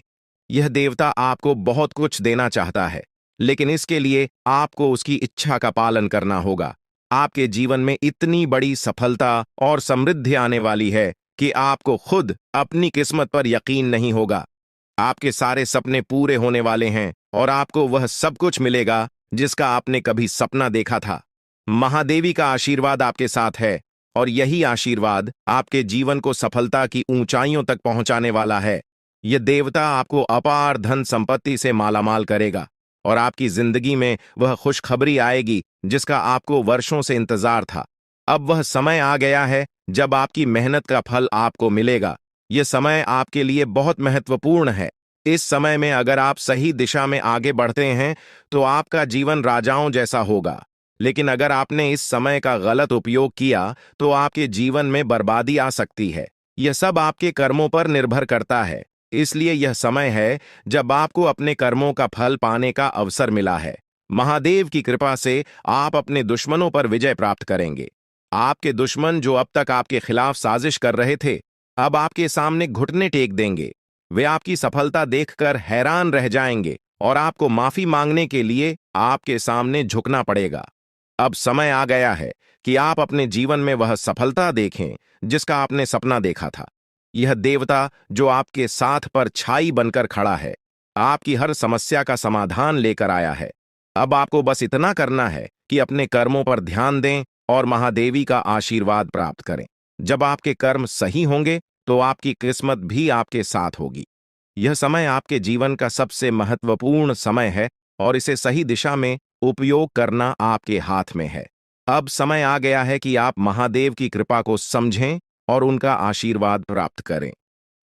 यह देवता आपको बहुत कुछ देना चाहता है, लेकिन इसके लिए आपको उसकी इच्छा का पालन करना होगा। आपके जीवन में इतनी बड़ी सफलता और समृद्धि आने वाली है कि आपको खुद अपनी किस्मत पर यकीन नहीं होगा। आपके सारे सपने पूरे होने वाले हैं और आपको वह सब कुछ मिलेगा जिसका आपने कभी सपना देखा था। महादेवी का आशीर्वाद आपके साथ है और यही आशीर्वाद आपके जीवन को सफलता की ऊंचाइयों तक पहुंचाने वाला है। यह देवता आपको अपार धन संपत्ति से मालामाल करेगा और आपकी जिंदगी में वह खुशखबरी आएगी जिसका आपको वर्षों से इंतजार था। अब वह समय आ गया है जब आपकी मेहनत का फल आपको मिलेगा। यह समय आपके लिए बहुत महत्वपूर्ण है। इस समय में अगर आप सही दिशा में आगे बढ़ते हैं तो आपका जीवन राजाओं जैसा होगा। लेकिन अगर आपने इस समय का गलत उपयोग किया तो आपके जीवन में बर्बादी आ सकती है। यह सब आपके कर्मों पर निर्भर करता है। इसलिए यह समय है जब आपको अपने कर्मों का फल पाने का अवसर मिला है। महादेव की कृपा से आप अपने दुश्मनों पर विजय प्राप्त करेंगे। आपके दुश्मन जो अब तक आपके खिलाफ साजिश कर रहे थे, अब आपके सामने घुटने टेक देंगे। वे आपकी सफलता देखकर हैरान रह जाएंगे और आपको माफी मांगने के लिए आपके सामने झुकना पड़ेगा। अब समय आ गया है कि आप अपने जीवन में वह सफलता देखें जिसका आपने सपना देखा था। यह देवता जो आपके साथ पर छाई बनकर खड़ा है, आपकी हर समस्या का समाधान लेकर आया है। अब आपको बस इतना करना है कि अपने कर्मों पर ध्यान दें और महादेवी का आशीर्वाद प्राप्त करें। जब आपके कर्म सही होंगे तो आपकी किस्मत भी आपके साथ होगी। यह समय आपके जीवन का सबसे महत्वपूर्ण समय है और इसे सही दिशा में उपयोग करना आपके हाथ में है। अब समय आ गया है कि आप महादेव की कृपा को समझें और उनका आशीर्वाद प्राप्त करें।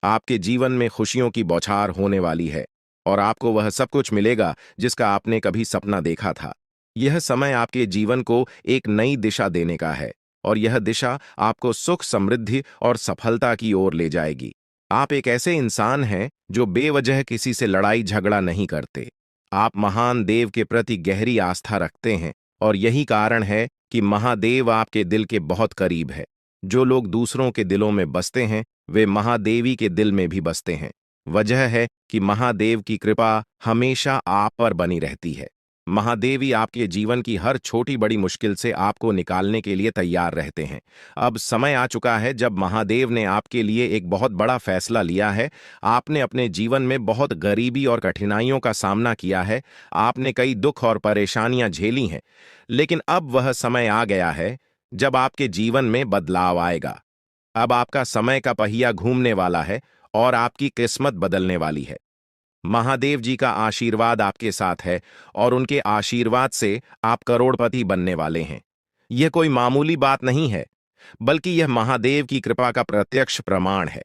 आपके जीवन में खुशियों की बौछार होने वाली है और आपको वह सब कुछ मिलेगा जिसका आपने कभी सपना देखा था। यह समय आपके जीवन को एक नई दिशा देने का है और यह दिशा आपको सुख, समृद्धि और सफलता की ओर ले जाएगी। आप एक ऐसे इंसान हैं जो बेवजह किसी से लड़ाई झगड़ा नहीं करते। आप महान देव के प्रति गहरी आस्था रखते हैं और यही कारण है कि महादेव आपके दिल के बहुत करीब है। जो लोग दूसरों के दिलों में बसते हैं वे महादेवी के दिल में भी बसते हैं। वजह है कि महादेव की कृपा हमेशा आप पर बनी रहती है। महादेवी आपके जीवन की हर छोटी बड़ी मुश्किल से आपको निकालने के लिए तैयार रहते हैं। अब समय आ चुका है जब महादेव ने आपके लिए एक बहुत बड़ा फैसला लिया है। आपने अपने जीवन में बहुत गरीबी और कठिनाइयों का सामना किया है। आपने कई दुख और परेशानियां झेली हैं, लेकिन अब वह समय आ गया है जब आपके जीवन में बदलाव आएगा। अब आपका समय का पहिया घूमने वाला है और आपकी किस्मत बदलने वाली है। महादेव जी का आशीर्वाद आपके साथ है और उनके आशीर्वाद से आप करोड़पति बनने वाले हैं। यह कोई मामूली बात नहीं है, बल्कि यह महादेव की कृपा का प्रत्यक्ष प्रमाण है।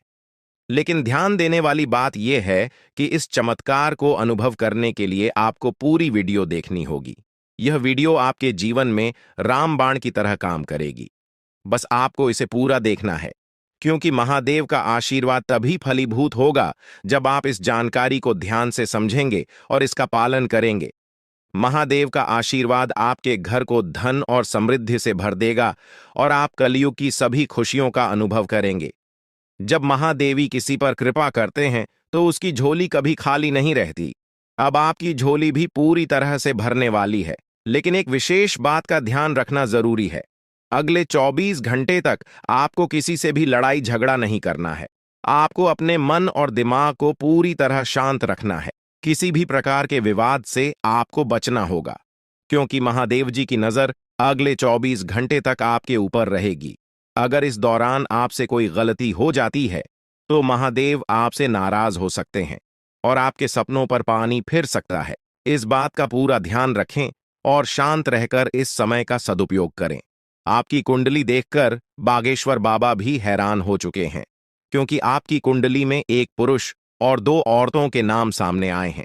लेकिन ध्यान देने वाली बात यह है कि इस चमत्कार को अनुभव करने के लिए आपको पूरी वीडियो देखनी होगी। यह वीडियो आपके जीवन में रामबाण की तरह काम करेगी। बस आपको इसे पूरा देखना है, क्योंकि महादेव का आशीर्वाद तभी फलीभूत होगा जब आप इस जानकारी को ध्यान से समझेंगे और इसका पालन करेंगे। महादेव का आशीर्वाद आपके घर को धन और समृद्धि से भर देगा और आप कलयुग की सभी खुशियों का अनुभव करेंगे। जब महादेवी किसी पर कृपा करते हैं तो उसकी झोली कभी खाली नहीं रहती। अब आपकी झोली भी पूरी तरह से भरने वाली है। लेकिन एक विशेष बात का ध्यान रखना जरूरी है। अगले 24 घंटे तक आपको किसी से भी लड़ाई झगड़ा नहीं करना है। आपको अपने मन और दिमाग को पूरी तरह शांत रखना है। किसी भी प्रकार के विवाद से आपको बचना होगा, क्योंकि महादेव जी की नजर अगले 24 घंटे तक आपके ऊपर रहेगी। अगर इस दौरान आपसे कोई गलती हो जाती है तो महादेव आपसे नाराज हो सकते हैं और आपके सपनों पर पानी फिर सकता है। इस बात का पूरा ध्यान रखें और शांत रहकर इस समय का सदुपयोग करें। आपकी कुंडली देखकर बागेश्वर बाबा भी हैरान हो चुके हैं, क्योंकि आपकी कुंडली में एक पुरुष और 2 औरतों के नाम सामने आए हैं।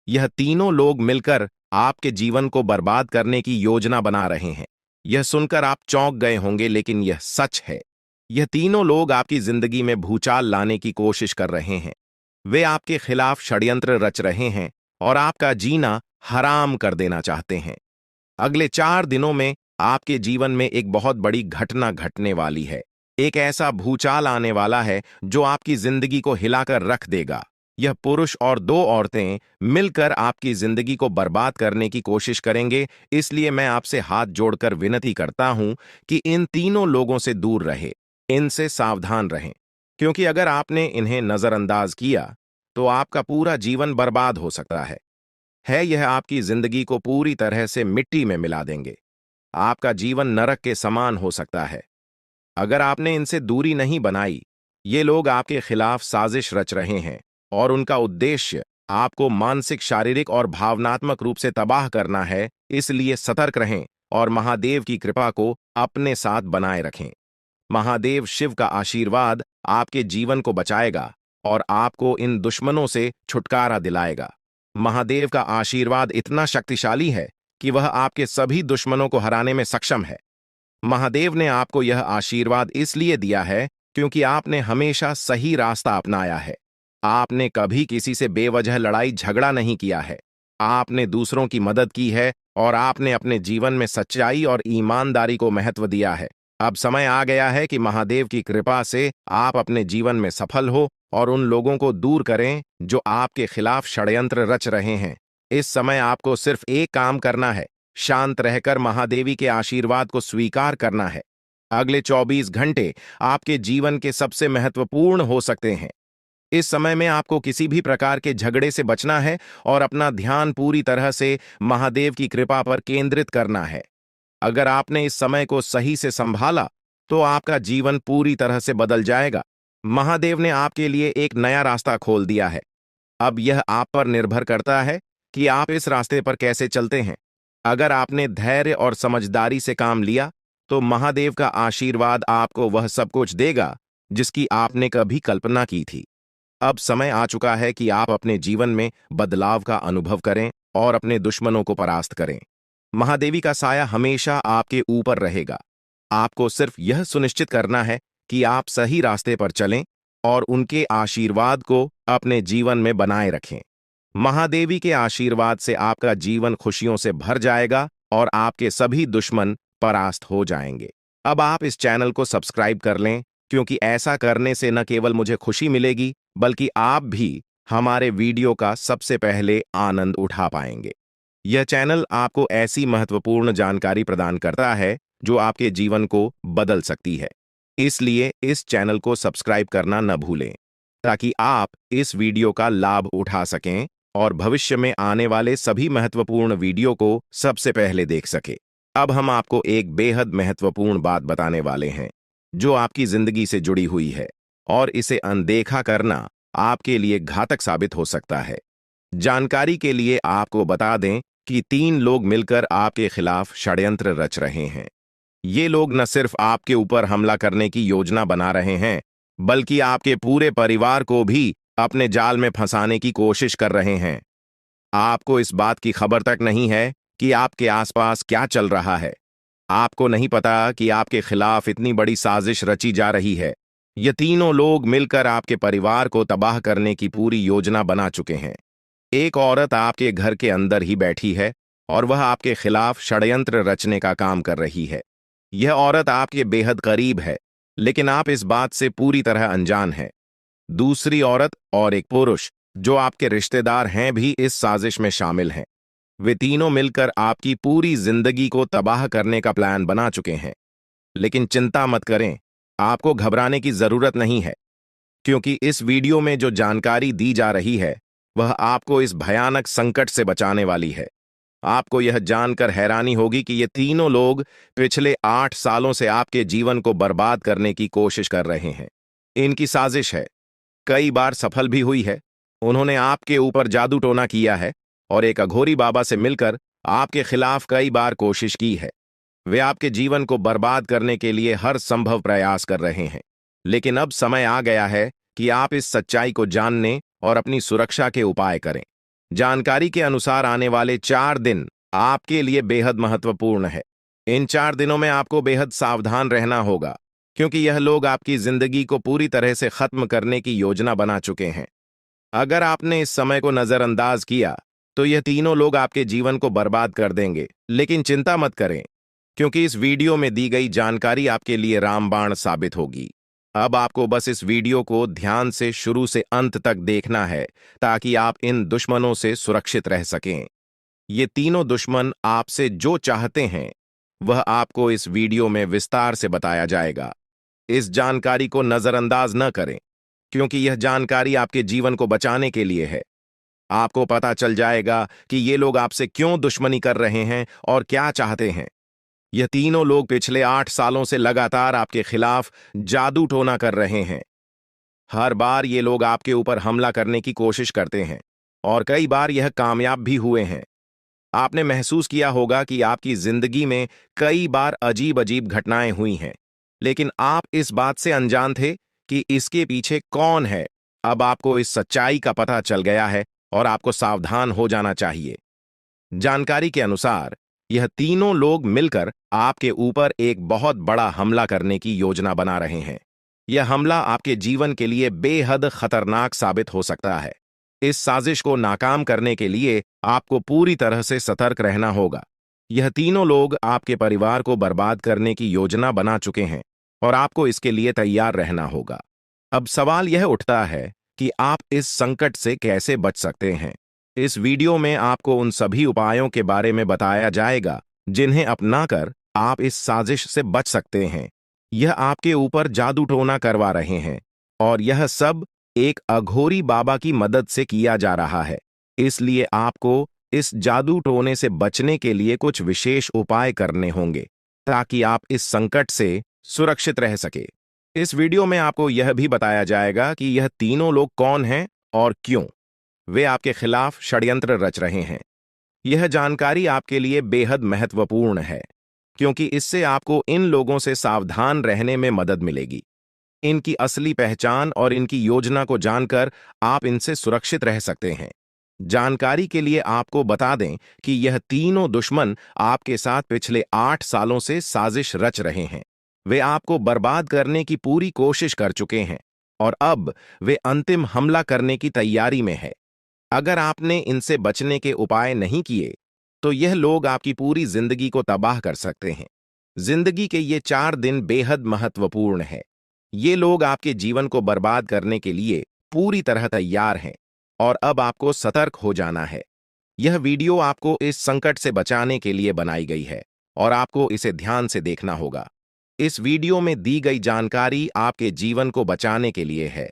यह तीनों लोग मिलकर आपके जीवन को बर्बाद करने की योजना बना रहे हैं। यह सुनकर आप चौंक गए होंगे, लेकिन यह सच है। यह तीनों लोग आपकी जिंदगी में भूचाल लाने की कोशिश कर रहे हैं। वे आपके खिलाफ षड्यंत्र रच रहे हैं और आपका जीना हराम कर देना चाहते हैं। अगले 4 दिनों में आपके जीवन में एक बहुत बड़ी घटना घटने वाली है। एक ऐसा भूचाल आने वाला है जो आपकी जिंदगी को हिलाकर रख देगा। यह पुरुष और 2 औरतें मिलकर आपकी जिंदगी को बर्बाद करने की कोशिश करेंगे। इसलिए मैं आपसे हाथ जोड़कर विनती करता हूं कि इन तीनों लोगों से दूर रहे, इनसे सावधान रहें, क्योंकि अगर आपने इन्हें नजरअंदाज किया तो आपका पूरा जीवन बर्बाद हो सकता है। यह आपकी जिंदगी को पूरी तरह से मिट्टी में मिला देंगे। आपका जीवन नरक के समान हो सकता है। अगर आपने इनसे दूरी नहीं बनाई, ये लोग आपके खिलाफ साजिश रच रहे हैं और उनका उद्देश्य आपको मानसिक, शारीरिक और भावनात्मक रूप से तबाह करना है। इसलिए सतर्क रहें और महादेव की कृपा को अपने साथ बनाए रखें। महादेव शिव का आशीर्वाद आपके जीवन को बचाएगा और आपको इन दुश्मनों से छुटकारा दिलाएगा। महादेव का आशीर्वाद इतना शक्तिशाली है कि वह आपके सभी दुश्मनों को हराने में सक्षम है। महादेव ने आपको यह आशीर्वाद इसलिए दिया है क्योंकि आपने हमेशा सही रास्ता अपनाया है। आपने कभी किसी से बेवजह लड़ाई झगड़ा नहीं किया है। आपने दूसरों की मदद की है और आपने अपने जीवन में सच्चाई और ईमानदारी को महत्व दिया है। अब समय आ गया है कि महादेव की कृपा से आप अपने जीवन में सफल हो और उन लोगों को दूर करें जो आपके खिलाफ षड्यंत्र रच रहे हैं। इस समय आपको सिर्फ एक काम करना है, शांत रहकर महादेवी के आशीर्वाद को स्वीकार करना है। अगले 24 घंटे आपके जीवन के सबसे महत्वपूर्ण हो सकते हैं। इस समय में आपको किसी भी प्रकार के झगड़े से बचना है और अपना ध्यान पूरी तरह से महादेव की कृपा पर केंद्रित करना है। अगर आपने इस समय को सही से संभाला तो आपका जीवन पूरी तरह से बदल जाएगा। महादेव ने आपके लिए एक नया रास्ता खोल दिया है। अब यह आप पर निर्भर करता है कि आप इस रास्ते पर कैसे चलते हैं। अगर आपने धैर्य और समझदारी से काम लिया तो महादेव का आशीर्वाद आपको वह सब कुछ देगा जिसकी आपने कभी कल्पना की थी। अब समय आ चुका है कि आप अपने जीवन में बदलाव का अनुभव करें और अपने दुश्मनों को परास्त करें। महादेवी का साया हमेशा आपके ऊपर रहेगा। आपको सिर्फ यह सुनिश्चित करना है कि आप सही रास्ते पर चलें और उनके आशीर्वाद को अपने जीवन में बनाए रखें। महादेवी के आशीर्वाद से आपका जीवन खुशियों से भर जाएगा और आपके सभी दुश्मन परास्त हो जाएंगे। अब आप इस चैनल को सब्सक्राइब कर लें, क्योंकि ऐसा करने से न केवल मुझे खुशी मिलेगी, बल्कि आप भी हमारे वीडियो का सबसे पहले आनंद उठा पाएंगे। यह चैनल आपको ऐसी महत्वपूर्ण जानकारी प्रदान करता है जो आपके जीवन को बदल सकती है। इसलिए इस चैनल को सब्सक्राइब करना न भूलें ताकि आप इस वीडियो का लाभ उठा सकें और भविष्य में आने वाले सभी महत्वपूर्ण वीडियो को सबसे पहले देख सकें। अब हम आपको एक बेहद महत्वपूर्ण बात बताने वाले हैं जो आपकी जिंदगी से जुड़ी हुई है और इसे अनदेखा करना आपके लिए घातक साबित हो सकता है। जानकारी के लिए आपको बता दें कि 3 लोग मिलकर आपके खिलाफ षड्यंत्र रच रहे हैं। ये लोग न सिर्फ आपके ऊपर हमला करने की योजना बना रहे हैं, बल्कि आपके पूरे परिवार को भी अपने जाल में फंसाने की कोशिश कर रहे हैं। आपको इस बात की खबर तक नहीं है कि आपके आसपास क्या चल रहा है। आपको नहीं पता कि आपके खिलाफ इतनी बड़ी साजिश रची जा रही है। ये तीनों लोग मिलकर आपके परिवार को तबाह करने की पूरी योजना बना चुके हैं। एक औरत आपके घर के अंदर ही बैठी है और वह आपके खिलाफ षड्यंत्र रचने का काम कर रही है। यह औरत आपके बेहद करीब है, लेकिन आप इस बात से पूरी तरह अनजान हैं। दूसरी औरत और एक पुरुष जो आपके रिश्तेदार हैं भी इस साजिश में शामिल हैं। वे तीनों मिलकर आपकी पूरी जिंदगी को तबाह करने का प्लान बना चुके हैं। लेकिन चिंता मत करें, आपको घबराने की जरूरत नहीं है, क्योंकि इस वीडियो में जो जानकारी दी जा रही है वह आपको इस भयानक संकट से बचाने वाली है। आपको यह जानकर हैरानी होगी कि ये तीनों लोग पिछले 8 सालों से आपके जीवन को बर्बाद करने की कोशिश कर रहे हैं। इनकी साजिश है, कई बार सफल भी हुई है। उन्होंने आपके ऊपर जादू टोना किया है और एक अघोरी बाबा से मिलकर आपके खिलाफ कई बार कोशिश की है। वे आपके जीवन को बर्बाद करने के लिए हर संभव प्रयास कर रहे हैं। लेकिन अब समय आ गया है कि आप इस सच्चाई को जानने और अपनी सुरक्षा के उपाय करें। जानकारी के अनुसार आने वाले 4 दिन आपके लिए बेहद महत्वपूर्ण है। इन 4 दिनों में आपको बेहद सावधान रहना होगा, क्योंकि यह लोग आपकी जिंदगी को पूरी तरह से खत्म करने की योजना बना चुके हैं। अगर आपने इस समय को नजरअंदाज किया तो यह तीनों लोग आपके जीवन को बर्बाद कर देंगे। लेकिन चिंता मत करें, क्योंकि इस वीडियो में दी गई जानकारी आपके लिए रामबाण साबित होगी। अब आपको बस इस वीडियो को ध्यान से शुरू से अंत तक देखना है ताकि आप इन दुश्मनों से सुरक्षित रह सकें। ये तीनों दुश्मन आपसे जो चाहते हैं वह आपको इस वीडियो में विस्तार से बताया जाएगा। इस जानकारी को नजरअंदाज न करें, क्योंकि यह जानकारी आपके जीवन को बचाने के लिए है। आपको पता चल जाएगा कि ये लोग आपसे क्यों दुश्मनी कर रहे हैं और क्या चाहते हैं। यह तीनों लोग पिछले 8 सालों से लगातार आपके खिलाफ जादू टोना कर रहे हैं। हर बार ये लोग आपके ऊपर हमला करने की कोशिश करते हैं और कई बार यह कामयाब भी हुए हैं। आपने महसूस किया होगा कि आपकी जिंदगी में कई बार अजीब अजीब घटनाएं हुई हैं, लेकिन आप इस बात से अनजान थे कि इसके पीछे कौन है। अब आपको इस सच्चाई का पता चल गया है और आपको सावधान हो जाना चाहिए। जानकारी के अनुसार यह तीनों लोग मिलकर आपके ऊपर एक बहुत बड़ा हमला करने की योजना बना रहे हैं। यह हमला आपके जीवन के लिए बेहद खतरनाक साबित हो सकता है। इस साजिश को नाकाम करने के लिए आपको पूरी तरह से सतर्क रहना होगा। यह तीनों लोग आपके परिवार को बर्बाद करने की योजना बना चुके हैं और आपको इसके लिए तैयार रहना होगा। अब सवाल यह उठता है कि आप इस संकट से कैसे बच सकते हैं। इस वीडियो में आपको उन सभी उपायों के बारे में बताया जाएगा जिन्हें अपनाकर आप इस साजिश से बच सकते हैं। यह आपके ऊपर जादू टोना करवा रहे हैं और यह सब एक अघोरी बाबा की मदद से किया जा रहा है। इसलिए आपको इस जादू टोने से बचने के लिए कुछ विशेष उपाय करने होंगे ताकि आप इस संकट से सुरक्षित रह सके। इस वीडियो में आपको यह भी बताया जाएगा कि यह तीनों लोग कौन हैं और क्यों वे आपके खिलाफ षड्यंत्र रच रहे हैं। यह जानकारी आपके लिए बेहद महत्वपूर्ण है, क्योंकि इससे आपको इन लोगों से सावधान रहने में मदद मिलेगी। इनकी असली पहचान और इनकी योजना को जानकर आप इनसे सुरक्षित रह सकते हैं। जानकारी के लिए आपको बता दें कि यह तीनों दुश्मन आपके साथ पिछले 8 सालों से साजिश रच रहे हैं। वे आपको बर्बाद करने की पूरी कोशिश कर चुके हैं और अब वे अंतिम हमला करने की तैयारी में है। अगर आपने इनसे बचने के उपाय नहीं किए तो यह लोग आपकी पूरी जिंदगी को तबाह कर सकते हैं। जिंदगी के ये 4 दिन बेहद महत्वपूर्ण है। ये लोग आपके जीवन को बर्बाद करने के लिए पूरी तरह तैयार हैं और अब आपको सतर्क हो जाना है। यह वीडियो आपको इस संकट से बचाने के लिए बनाई गई है और आपको इसे ध्यान से देखना होगा। इस वीडियो में दी गई जानकारी आपके जीवन को बचाने के लिए है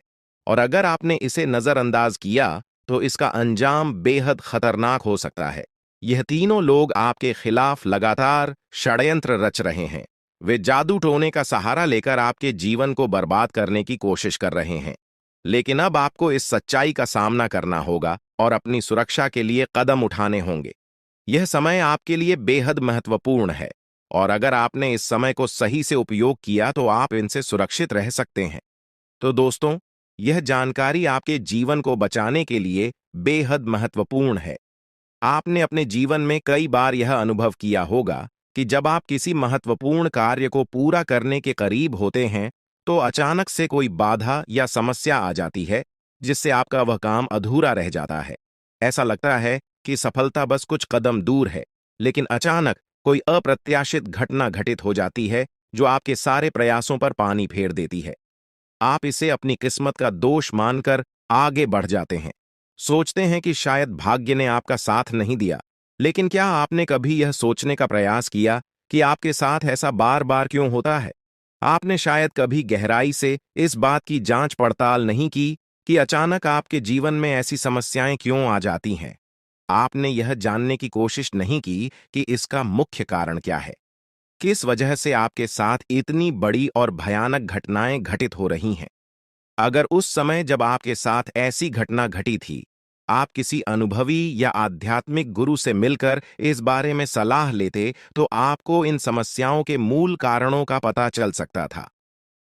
और अगर आपने इसे नजरअंदाज किया तो इसका अंजाम बेहद खतरनाक हो सकता है। यह तीनों लोग आपके खिलाफ लगातार षड्यंत्र रच रहे हैं। वे जादू टोने का सहारा लेकर आपके जीवन को बर्बाद करने की कोशिश कर रहे हैं। लेकिन अब आपको इस सच्चाई का सामना करना होगा और अपनी सुरक्षा के लिए कदम उठाने होंगे। यह समय आपके लिए बेहद महत्वपूर्ण है और अगर आपने इस समय को सही से उपयोग किया तो आप इनसे सुरक्षित रह सकते हैं। तो दोस्तों, यह जानकारी आपके जीवन को बचाने के लिए बेहद महत्वपूर्ण है। आपने अपने जीवन में कई बार यह अनुभव किया होगा कि जब आप किसी महत्वपूर्ण कार्य को पूरा करने के करीब होते हैं तो अचानक से कोई बाधा या समस्या आ जाती है जिससे आपका वह काम अधूरा रह जाता है। ऐसा लगता है कि सफलता बस कुछ कदम दूर है, लेकिन अचानक कोई अप्रत्याशित घटना घटित हो जाती है जो आपके सारे प्रयासों पर पानी फेर देती है। आप इसे अपनी किस्मत का दोष मानकर आगे बढ़ जाते हैं। सोचते हैं कि शायद भाग्य ने आपका साथ नहीं दिया। लेकिन क्या आपने कभी यह सोचने का प्रयास किया कि आपके साथ ऐसा बार बार क्यों होता है? आपने शायद कभी गहराई से इस बात की जांच पड़ताल नहीं की कि अचानक आपके जीवन में ऐसी समस्याएं क्यों आ जाती हैं। आपने यह जानने की कोशिश नहीं की कि इसका मुख्य कारण क्या है। किस वजह से आपके साथ इतनी बड़ी और भयानक घटनाएं घटित हो रही हैं। अगर उस समय जब आपके साथ ऐसी घटना घटी थी, आप किसी अनुभवी या आध्यात्मिक गुरु से मिलकर इस बारे में सलाह लेते तो आपको इन समस्याओं के मूल कारणों का पता चल सकता था।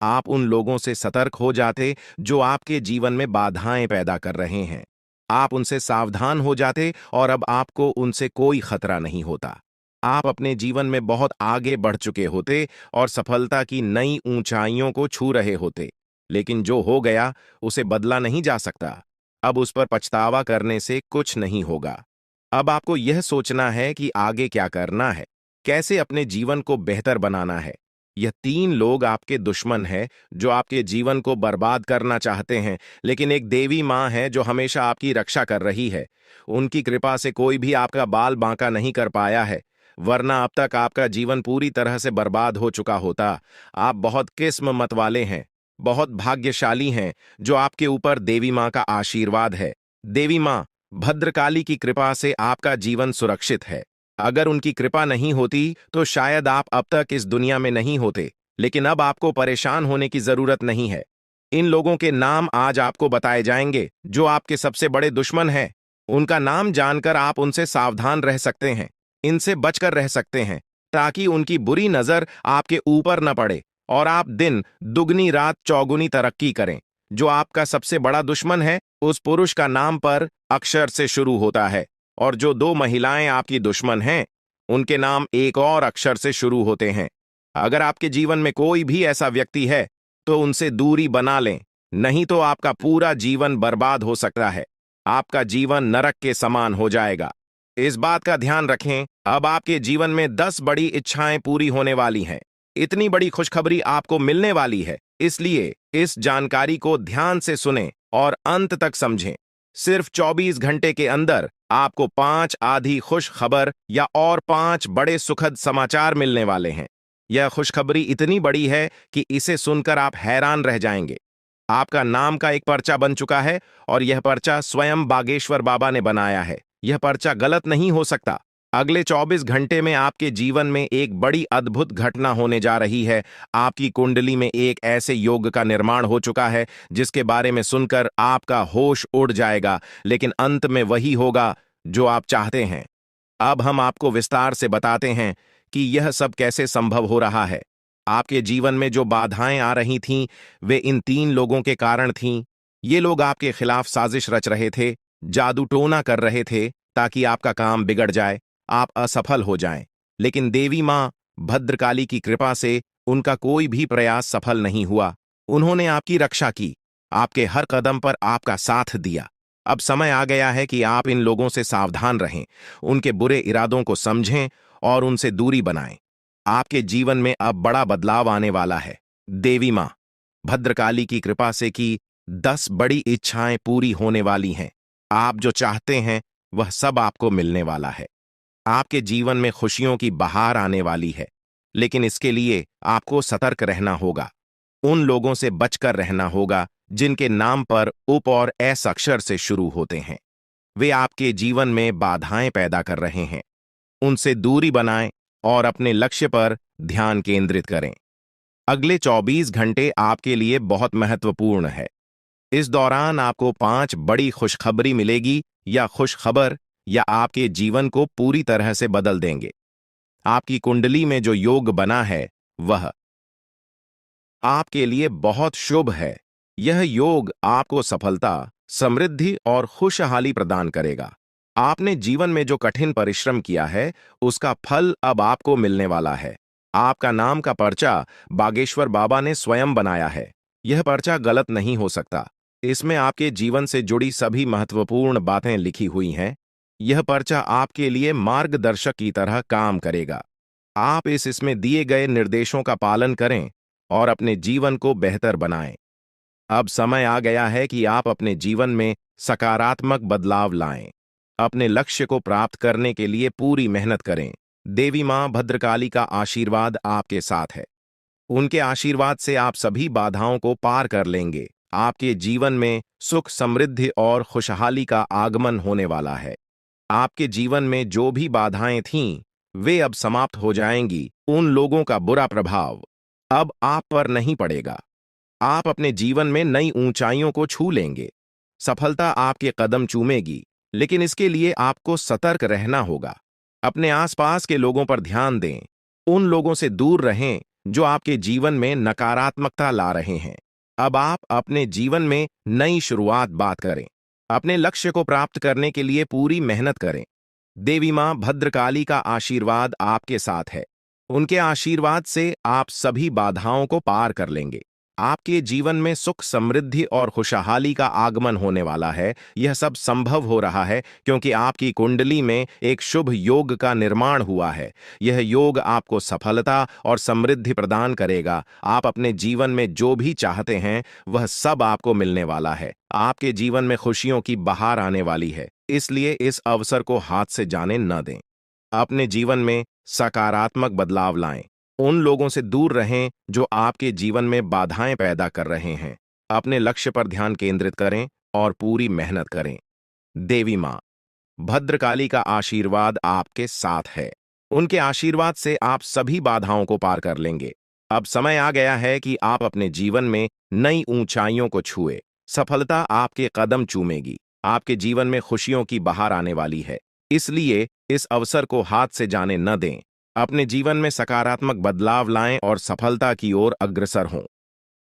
आप उन लोगों से सतर्क हो जाते जो आपके जीवन में बाधाएं पैदा कर रहे हैं। आप उनसे सावधान हो जाते और अब आपको उनसे कोई खतरा नहीं होता। आप अपने जीवन में बहुत आगे बढ़ चुके होते और सफलता की नई ऊंचाइयों को छू रहे होते। लेकिन जो हो गया उसे बदला नहीं जा सकता। अब उस पर पछतावा करने से कुछ नहीं होगा। अब आपको यह सोचना है कि आगे क्या करना है, कैसे अपने जीवन को बेहतर बनाना है। यह तीन लोग आपके दुश्मन हैं जो आपके जीवन को बर्बाद करना चाहते हैं, लेकिन एक देवी माँ है जो हमेशा आपकी रक्षा कर रही है। उनकी कृपा से कोई भी आपका बाल बांका नहीं कर पाया है, वरना अब तक आपका जीवन पूरी तरह से बर्बाद हो चुका होता। आप बहुत किस्मत वाले हैं, बहुत भाग्यशाली हैं जो आपके ऊपर देवी माँ का आशीर्वाद है। देवी माँ भद्रकाली की कृपा से आपका जीवन सुरक्षित है। अगर उनकी कृपा नहीं होती तो शायद आप अब तक इस दुनिया में नहीं होते। लेकिन अब आपको परेशान होने की जरूरत नहीं है। इन लोगों के नाम आज आपको बताए जाएंगे जो आपके सबसे बड़े दुश्मन हैं। उनका नाम जानकर आप उनसे सावधान रह सकते हैं, इनसे बचकर रह सकते हैं, ताकि उनकी बुरी नजर आपके ऊपर न पड़े और आप दिन दुगनी रात चौगुनी तरक्की करें। जो आपका सबसे बड़ा दुश्मन है उस पुरुष का नाम पर अक्षर से शुरू होता है और जो दो महिलाएं आपकी दुश्मन हैं उनके नाम एक और अक्षर से शुरू होते हैं। अगर आपके जीवन में कोई भी ऐसा व्यक्ति है तो उनसे दूरी बना लें, नहीं तो आपका पूरा जीवन बर्बाद हो सकता है। आपका जीवन नरक के समान हो जाएगा। इस बात का ध्यान रखें, अब आपके जीवन में 10 बड़ी इच्छाएं पूरी होने वाली हैं। इतनी बड़ी खुशखबरी आपको मिलने वाली है, इसलिए इस जानकारी को ध्यान से सुनें और अंत तक समझें। सिर्फ 24 घंटे के अंदर आपको 5 आधी खुश खबर या और 5 बड़े सुखद समाचार मिलने वाले हैं। यह खुशखबरी इतनी बड़ी है कि इसे सुनकर आप हैरान रह जाएंगे। आपका नाम का एक पर्चा बन चुका है और यह पर्चा स्वयं बागेश्वर बाबा ने बनाया है। यह पर्चा गलत नहीं हो सकता। अगले 24 घंटे में आपके जीवन में एक बड़ी अद्भुत घटना होने जा रही है। आपकी कुंडली में एक ऐसे योग का निर्माण हो चुका है जिसके बारे में सुनकर आपका होश उड़ जाएगा, लेकिन अंत में वही होगा जो आप चाहते हैं। अब हम आपको विस्तार से बताते हैं कि यह सब कैसे संभव हो रहा है। आपके जीवन में जो बाधाएं आ रही थीं, वे इन तीन लोगों के कारण थीं। ये लोग आपके खिलाफ साजिश रच रहे थे, जादू टोना कर रहे थे ताकि आपका काम बिगड़ जाए, आप असफल हो जाएं। लेकिन देवी मां भद्रकाली की कृपा से उनका कोई भी प्रयास सफल नहीं हुआ। उन्होंने आपकी रक्षा की, आपके हर कदम पर आपका साथ दिया। अब समय आ गया है कि आप इन लोगों से सावधान रहें, उनके बुरे इरादों को समझें और उनसे दूरी बनाएं। आपके जीवन में अब बड़ा बदलाव आने वाला है। देवी मां भद्रकाली की कृपा से की 10 बड़ी इच्छाएं पूरी होने वाली हैं। आप जो चाहते हैं वह सब आपको मिलने वाला है। आपके जीवन में खुशियों की बहार आने वाली है, लेकिन इसके लिए आपको सतर्क रहना होगा। उन लोगों से बचकर रहना होगा जिनके नाम पर उप और एस अक्षर से शुरू होते हैं। वे आपके जीवन में बाधाएं पैदा कर रहे हैं। उनसे दूरी बनाएं और अपने लक्ष्य पर ध्यान केंद्रित करें। अगले 24 घंटे आपके लिए बहुत महत्वपूर्ण है। इस दौरान आपको 5 बड़ी खुशखबरी मिलेगी या खुशखबर या आपके जीवन को पूरी तरह से बदल देंगे। आपकी कुंडली में जो योग बना है वह आपके लिए बहुत शुभ है। यह योग आपको सफलता, समृद्धि और खुशहाली प्रदान करेगा। आपने जीवन में जो कठिन परिश्रम किया है उसका फल अब आपको मिलने वाला है। आपका नाम का पर्चा बागेश्वर बाबा ने स्वयं बनाया है। यह पर्चा गलत नहीं हो सकता। इसमें आपके जीवन से जुड़ी सभी महत्वपूर्ण बातें लिखी हुई हैं। यह पर्चा आपके लिए मार्गदर्शक की तरह काम करेगा। आप इसमें दिए गए निर्देशों का पालन करें और अपने जीवन को बेहतर बनाएं। अब समय आ गया है कि आप अपने जीवन में सकारात्मक बदलाव लाएं। अपने लक्ष्य को प्राप्त करने के लिए पूरी मेहनत करें। देवी मां भद्रकाली का आशीर्वाद आपके साथ है। उनके आशीर्वाद से आप सभी बाधाओं को पार कर लेंगे। आपके जीवन में सुख, समृद्धि और खुशहाली का आगमन होने वाला है। आपके जीवन में जो भी बाधाएं थीं, वे अब समाप्त हो जाएंगी। उन लोगों का बुरा प्रभाव अब आप पर नहीं पड़ेगा। आप अपने जीवन में नई ऊंचाइयों को छू लेंगे। सफलता आपके कदम चूमेगी, लेकिन इसके लिए आपको सतर्क रहना होगा। अपने आसपास के लोगों पर ध्यान दें। उन लोगों से दूर रहें जो आपके जीवन में नकारात्मकता ला रहे हैं। अब आप अपने जीवन में नई शुरुआत बात करें। अपने लक्ष्य को प्राप्त करने के लिए पूरी मेहनत करें। देवी मां भद्रकाली का आशीर्वाद आपके साथ है। उनके आशीर्वाद से आप सभी बाधाओं को पार कर लेंगे। आपके जीवन में सुख, समृद्धि और खुशहाली का आगमन होने वाला है। यह सब संभव हो रहा है क्योंकि आपकी कुंडली में एक शुभ योग का निर्माण हुआ है। यह योग आपको सफलता और समृद्धि प्रदान करेगा। आप अपने जीवन में जो भी चाहते हैं वह सब आपको मिलने वाला है। आपके जीवन में खुशियों की बहार आने वाली है, इसलिए इस अवसर को हाथ से जाने न दें। अपने जीवन में सकारात्मक बदलाव लाएं। उन लोगों से दूर रहें जो आपके जीवन में बाधाएं पैदा कर रहे हैं। अपने लक्ष्य पर ध्यान केंद्रित करें और पूरी मेहनत करें। देवी मां भद्रकाली का आशीर्वाद आपके साथ है। उनके आशीर्वाद से आप सभी बाधाओं को पार कर लेंगे। अब समय आ गया है कि आप अपने जीवन में नई ऊंचाइयों को छुए। सफलता आपके कदम चूमेगी। आपके जीवन में खुशियों की बहार आने वाली है, इसलिए इस अवसर को हाथ से जाने न दें। अपने जीवन में सकारात्मक बदलाव लाएं और सफलता की ओर अग्रसर हों।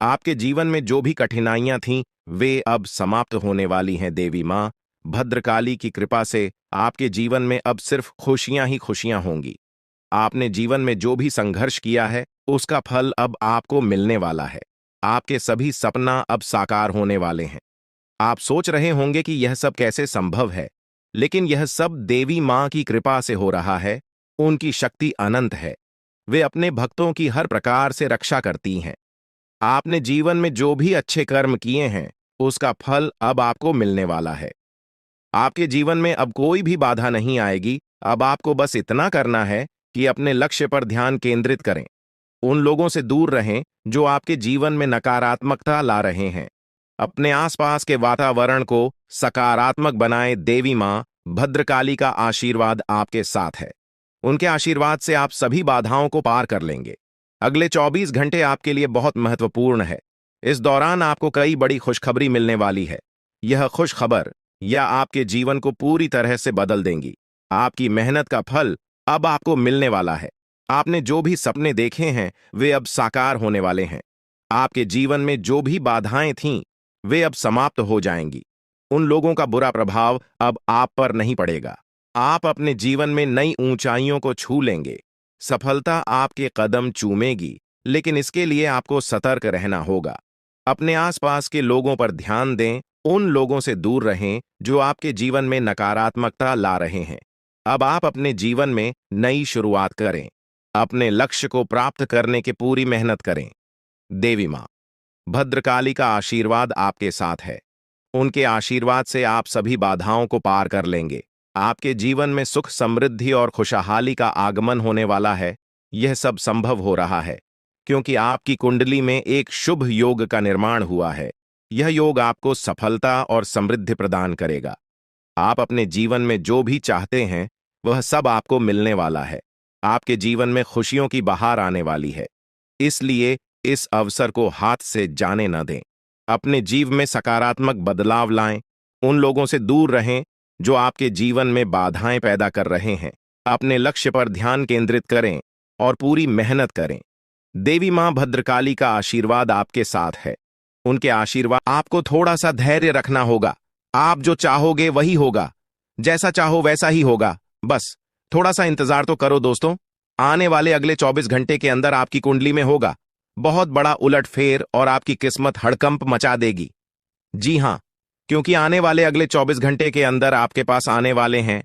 आपके जीवन में जो भी कठिनाइयां थीं, वे अब समाप्त होने वाली हैं। देवी मां भद्रकाली की कृपा से आपके जीवन में अब सिर्फ खुशियां ही खुशियां होंगी। आपने जीवन में जो भी संघर्ष किया है, उसका फल अब आपको मिलने वाला है। आपके सभी सपना अब साकार होने वाले हैं। आप सोच रहे होंगे कि यह सब कैसे संभव है, लेकिन यह सब देवी मां की कृपा से हो रहा है। उनकी शक्ति अनंत है। वे अपने भक्तों की हर प्रकार से रक्षा करती हैं। आपने जीवन में जो भी अच्छे कर्म किए हैं, उसका फल अब आपको मिलने वाला है। आपके जीवन में अब कोई भी बाधा नहीं आएगी। अब आपको बस इतना करना है कि अपने लक्ष्य पर ध्यान केंद्रित करें। उन लोगों से दूर रहें जो आपके जीवन में नकारात्मकता ला रहे हैं। अपने आसपास के वातावरण को सकारात्मक बनाएं। देवी मां भद्रकाली का आशीर्वाद आपके साथ है। उनके आशीर्वाद से आप सभी बाधाओं को पार कर लेंगे। अगले 24 घंटे आपके लिए बहुत महत्वपूर्ण है। इस दौरान आपको कई बड़ी खुशखबरी मिलने वाली है। यह खुशखबर या आपके जीवन को पूरी तरह से बदल देंगी। आपकी मेहनत का फल अब आपको मिलने वाला है। आपने जो भी सपने देखे हैं, वे अब साकार होने वाले हैं। आपके जीवन में जो भी बाधाएं थीं, वे अब समाप्त हो जाएंगी। उन लोगों का बुरा प्रभाव अब आप पर नहीं पड़ेगा। आप अपने जीवन में नई ऊंचाइयों को छू लेंगे। सफलता आपके कदम चूमेगी, लेकिन इसके लिए आपको सतर्क रहना होगा। अपने आसपास के लोगों पर ध्यान दें। उन लोगों से दूर रहें जो आपके जीवन में नकारात्मकता ला रहे हैं। अब आप अपने जीवन में नई शुरुआत करें। अपने लक्ष्य को प्राप्त करने की पूरी मेहनत करें। देवी मां भद्रकाली का आशीर्वाद आपके साथ है। उनके आशीर्वाद से आप सभी बाधाओं को पार कर लेंगे। आपके जीवन में सुख, समृद्धि और खुशहाली का आगमन होने वाला है। यह सब संभव हो रहा है क्योंकि आपकी कुंडली में एक शुभ योग का निर्माण हुआ है। यह योग आपको सफलता और समृद्धि प्रदान करेगा। आप अपने जीवन में जो भी चाहते हैं वह सब आपको मिलने वाला है। आपके जीवन में खुशियों की बहार आने वाली है, इसलिए इस अवसर को हाथ से जाने न दें। अपने जीवन में सकारात्मक बदलाव लाएं। उन लोगों से दूर रहें जो आपके जीवन में बाधाएं पैदा कर रहे हैं। अपने लक्ष्य पर ध्यान केंद्रित करें और पूरी मेहनत करें। देवी मां भद्रकाली का आशीर्वाद आपके साथ है। उनके आशीर्वाद आपको थोड़ा सा धैर्य रखना होगा। आप जो चाहोगे वही होगा, जैसा चाहो वैसा ही होगा। बस थोड़ा सा इंतजार तो करो दोस्तों। आने वाले अगले 24 घंटे के अंदर आपकी कुंडली में होगा बहुत बड़ा उलटफेर और आपकी किस्मत हड़कंप मचा देगी। जी हां, क्योंकि आने वाले अगले 24 घंटे के अंदर आपके पास आने वाले हैं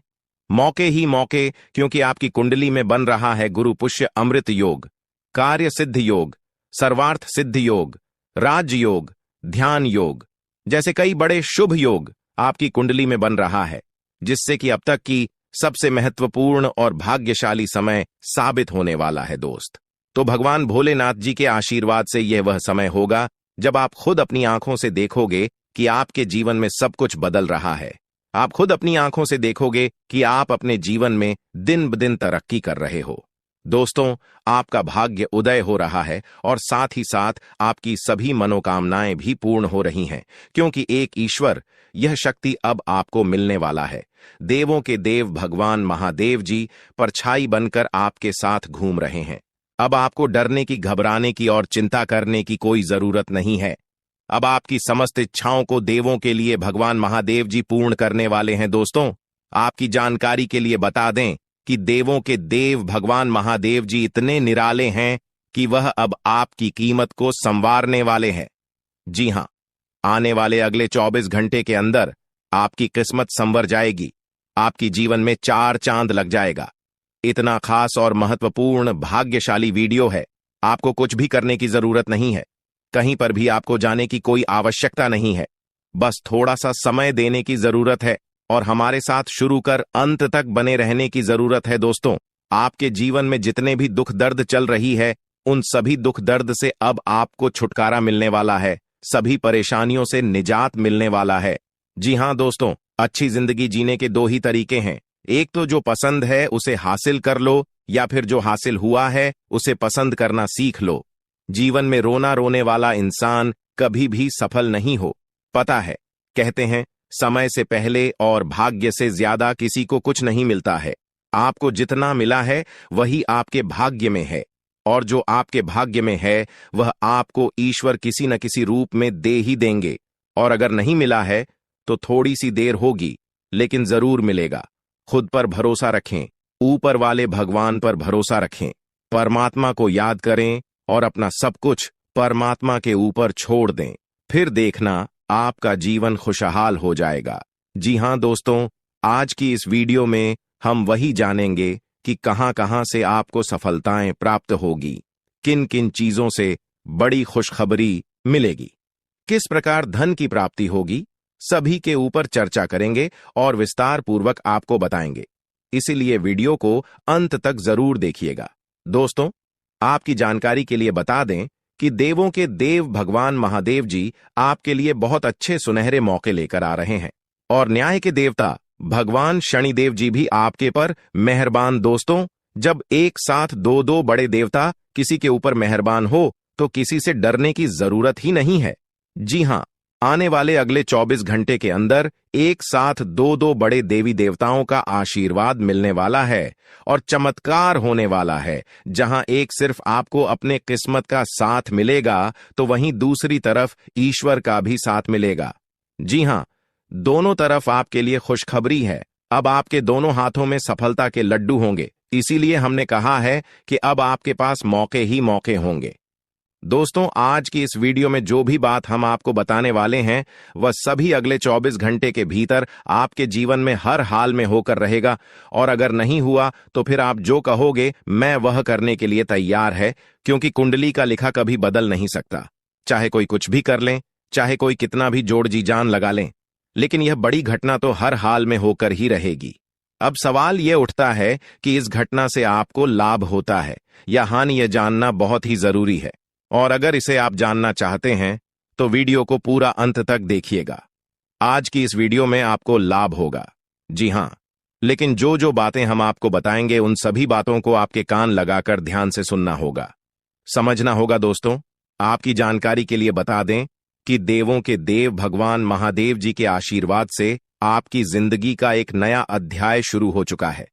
मौके ही मौके, क्योंकि आपकी कुंडली में बन रहा है गुरु पुष्य अमृत योग, कार्य सिद्ध योग, सर्वार्थ सिद्ध योग, राज योग, ध्यान योग जैसे कई बड़े शुभ योग आपकी कुंडली में बन रहा है, जिससे कि अब तक की सबसे महत्वपूर्ण और भाग्यशाली समय साबित होने वाला है दोस्त। तो भगवान भोलेनाथ जी के आशीर्वाद से यह वह समय होगा जब आप खुद अपनी आंखों से देखोगे कि आपके जीवन में सब कुछ बदल रहा है। आप खुद अपनी आंखों से देखोगे कि आप अपने जीवन में दिन ब दिन तरक्की कर रहे हो। दोस्तों, आपका भाग्य उदय हो रहा है और साथ ही साथ आपकी सभी मनोकामनाएं भी पूर्ण हो रही हैं, क्योंकि एक ईश्वर, यह शक्ति अब आपको मिलने वाला है। देवों के देव भगवान महादेव जी परछाई बनकर आपके साथ घूम रहे हैं। अब आपको डरने की, घबराने की और चिंता करने की कोई जरूरत नहीं है। अब आपकी समस्त इच्छाओं को देवों के लिए भगवान महादेव जी पूर्ण करने वाले हैं। दोस्तों, आपकी जानकारी के लिए बता दें कि देवों के देव भगवान महादेव जी इतने निराले हैं कि वह अब आपकी कीमत को संवारने वाले हैं। जी हां, आने वाले अगले 24 घंटे के अंदर आपकी किस्मत संवर जाएगी। आपकी जीवन में 4 चांद लग जाएगा। इतना खास और महत्वपूर्ण भाग्यशाली वीडियो है। आपको कुछ भी करने की जरूरत नहीं है। कहीं पर भी आपको जाने की कोई आवश्यकता नहीं है। बस थोड़ा सा समय देने की जरूरत है और हमारे साथ शुरू कर अंत तक बने रहने की जरूरत है। दोस्तों, आपके जीवन में जितने भी दुख दर्द चल रही है, उन सभी दुख दर्द से अब आपको छुटकारा मिलने वाला है। सभी परेशानियों से निजात मिलने वाला है। जी हां दोस्तों, अच्छी जिंदगी जीने के 2 ही तरीके हैं। एक तो जो पसंद है उसे हासिल कर लो, या फिर जो हासिल हुआ है उसे पसंद करना सीख लो। जीवन में रोना रोने वाला इंसान कभी भी सफल नहीं हो। पता है, कहते हैं समय से पहले और भाग्य से ज्यादा किसी को कुछ नहीं मिलता है। आपको जितना मिला है वही आपके भाग्य में है, और जो आपके भाग्य में है वह आपको ईश्वर किसी न किसी रूप में दे ही देंगे। और अगर नहीं मिला है तो थोड़ी सी देर होगी, लेकिन जरूर मिलेगा। खुद पर भरोसा रखें, ऊपर वाले भगवान पर भरोसा रखें, परमात्मा को याद करें और अपना सब कुछ परमात्मा के ऊपर छोड़ दें। फिर देखना आपका जीवन खुशहाल हो जाएगा। जी हां दोस्तों, आज की इस वीडियो में हम वही जानेंगे कि कहां-कहां से आपको सफलताएं प्राप्त होगी, किन किन चीजों से बड़ी खुशखबरी मिलेगी, किस प्रकार धन की प्राप्ति होगी, सभी के ऊपर चर्चा करेंगे और विस्तार पूर्वक आपको बताएंगे। इसीलिए वीडियो को अंत तक जरूर देखिएगा। दोस्तों, आपकी जानकारी के लिए बता दें कि देवों के देव भगवान महादेव जी आपके लिए बहुत अच्छे सुनहरे मौके लेकर आ रहे हैं, और न्याय के देवता भगवान शनिदेव जी भी आपके पर मेहरबान। दोस्तों, जब एक साथ 2-2 बड़े देवता किसी के ऊपर मेहरबान हो तो किसी से डरने की जरूरत ही नहीं है। जी हां, आने वाले अगले 24 घंटे के अंदर एक साथ 2-2 बड़े देवी देवताओं का आशीर्वाद मिलने वाला है और चमत्कार होने वाला है। जहां एक सिर्फ आपको अपने किस्मत का साथ मिलेगा तो वहीं दूसरी तरफ ईश्वर का भी साथ मिलेगा। जी हां, दोनों तरफ आपके लिए खुशखबरी है। अब आपके दोनों हाथों में सफलता के लड्डू होंगे। इसीलिए हमने कहा है कि अब आपके पास मौके ही मौके होंगे। दोस्तों, आज की इस वीडियो में जो भी बात हम आपको बताने वाले हैं वह सभी अगले 24 घंटे के भीतर आपके जीवन में हर हाल में होकर रहेगा, और अगर नहीं हुआ तो फिर आप जो कहोगे मैं वह करने के लिए तैयार है, क्योंकि कुंडली का लिखा कभी बदल नहीं सकता। चाहे कोई कुछ भी कर लें, चाहे कोई कितना भी जोड़ जी जान लगा लें, लेकिन यह बड़ी घटना तो हर हाल में होकर ही रहेगी। अब सवाल ये उठता है कि इस घटना से आपको लाभ होता है या हानि, यह जानना बहुत ही जरूरी है। और अगर इसे आप जानना चाहते हैं तो वीडियो को पूरा अंत तक देखिएगा। आज की इस वीडियो में आपको लाभ होगा, जी हां, लेकिन जो जो बातें हम आपको बताएंगे उन सभी बातों को आपके कान लगाकर ध्यान से सुनना होगा, समझना होगा। दोस्तों, आपकी जानकारी के लिए बता दें कि देवों के देव भगवान महादेव जी के आशीर्वाद से आपकी जिंदगी का एक नया अध्याय शुरू हो चुका है।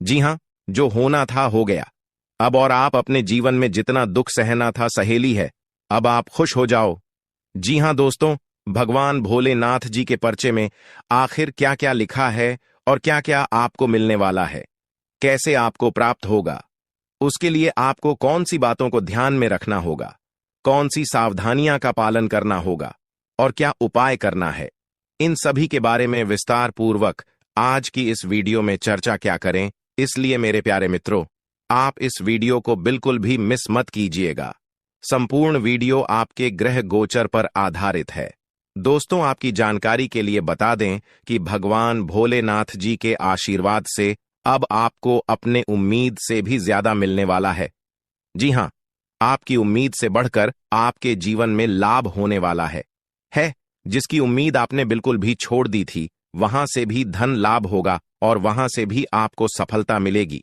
जी हां, जो होना था हो गया अब, और आप अपने जीवन में जितना दुख सहना था सहेली है, अब आप खुश हो जाओ। जी हां दोस्तों, भगवान भोलेनाथ जी के पर्चे में आखिर क्या क्या लिखा है और क्या क्या आपको मिलने वाला है, कैसे आपको प्राप्त होगा, उसके लिए आपको कौन सी बातों को ध्यान में रखना होगा, कौन सी सावधानियां का पालन करना होगा और क्या उपाय करना है, इन सभी के बारे में विस्तार पूर्वक आज की इस वीडियो में चर्चा क्या करें। इसलिए मेरे प्यारे मित्रों, आप इस वीडियो को बिल्कुल भी मिस मत कीजिएगा। संपूर्ण वीडियो आपके ग्रह गोचर पर आधारित है। दोस्तों, आपकी जानकारी के लिए बता दें कि भगवान भोलेनाथ जी के आशीर्वाद से अब आपको अपने उम्मीद से भी ज्यादा मिलने वाला है। जी हां, आपकी उम्मीद से बढ़कर आपके जीवन में लाभ होने वाला है। जिसकी उम्मीद आपने बिल्कुल भी छोड़ दी थी, वहां से भी धन लाभ होगा और वहां से भी आपको सफलता मिलेगी,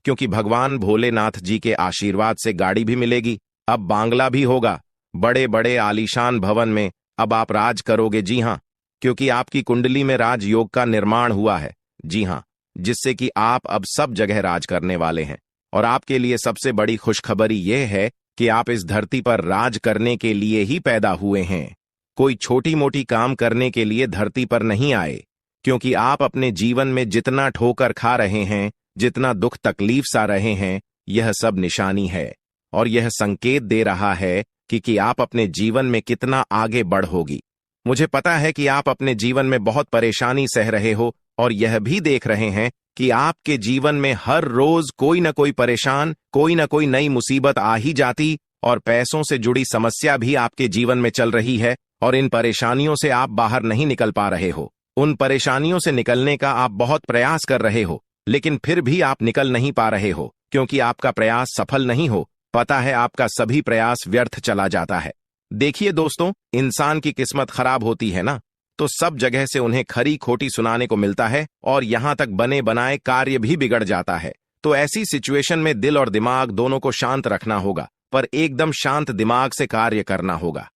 क्योंकि भगवान भोलेनाथ जी के आशीर्वाद से गाड़ी भी मिलेगी, अब बांग्ला भी होगा, बड़े बड़े आलीशान भवन में अब आप राज करोगे। जी हां, क्योंकि आपकी कुंडली में राजयोग का निर्माण हुआ है। जी हां, जिससे कि आप अब सब जगह राज करने वाले हैं। और आपके लिए सबसे बड़ी खुशखबरी यह है कि आप इस धरती पर राज करने के लिए ही पैदा हुए हैं। कोई छोटी मोटी काम करने के लिए धरती पर नहीं आए, क्योंकि आप अपने जीवन में जितना ठोकर खा रहे हैं, जितना दुख तकलीफ सा रहे हैं, यह सब निशानी है और यह संकेत दे रहा है कि आप अपने जीवन में कितना आगे बढ़ोगी। मुझे पता है कि आप अपने जीवन में बहुत परेशानी सह रहे हो और यह भी देख रहे हैं कि आपके जीवन में हर रोज कोई न कोई परेशान, कोई न कोई नई मुसीबत आ ही जाती और पैसों से जुड़ी समस्या भी आपके जीवन में चल रही है और इन परेशानियों से आप बाहर नहीं निकल पा रहे हो। उन परेशानियों से निकलने का आप बहुत प्रयास कर रहे हो, लेकिन फिर भी आप निकल नहीं पा रहे हो, क्योंकि आपका प्रयास सफल नहीं हो। पता है, आपका सभी प्रयास व्यर्थ चला जाता है। देखिए दोस्तों, इंसान की किस्मत खराब होती है ना, तो सब जगह से उन्हें खरी खोटी सुनाने को मिलता है और यहां तक बने बनाए कार्य भी बिगड़ जाता है। तो ऐसी सिचुएशन में दिल और दिमाग दोनों को शांत रखना होगा, पर एकदम शांत दिमाग से कार्य करना होगा।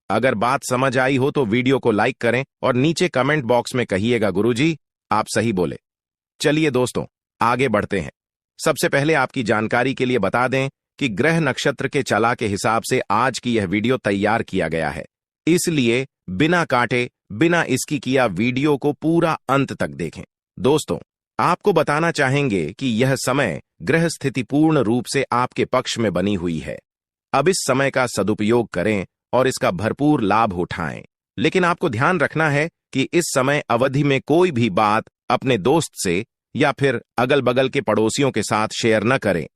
अगर बात समझ आई हो तो वीडियो को लाइक करें और नीचे कमेंट बॉक्स में कहिएगा, गुरुजी आप सही बोले। चलिए दोस्तों, आगे बढ़ते हैं। सबसे पहले आपकी जानकारी के लिए बता दें कि ग्रह नक्षत्र के चला के हिसाब से आज की यह वीडियो तैयार किया गया है, इसलिए बिना काटे बिना इसकी किया वीडियो को पूरा अंत तक देखें। दोस्तों, आपको बताना चाहेंगे कि यह समय ग्रह स्थिति पूर्ण रूप से आपके पक्ष में बनी हुई है। अब इस समय का सदुपयोग करें और इसका भरपूर लाभ उठाएं। लेकिन आपको ध्यान रखना है कि इस समय अवधि में कोई भी बात अपने दोस्त से या फिर अगल बगल के पड़ोसियों के साथ शेयर न करें,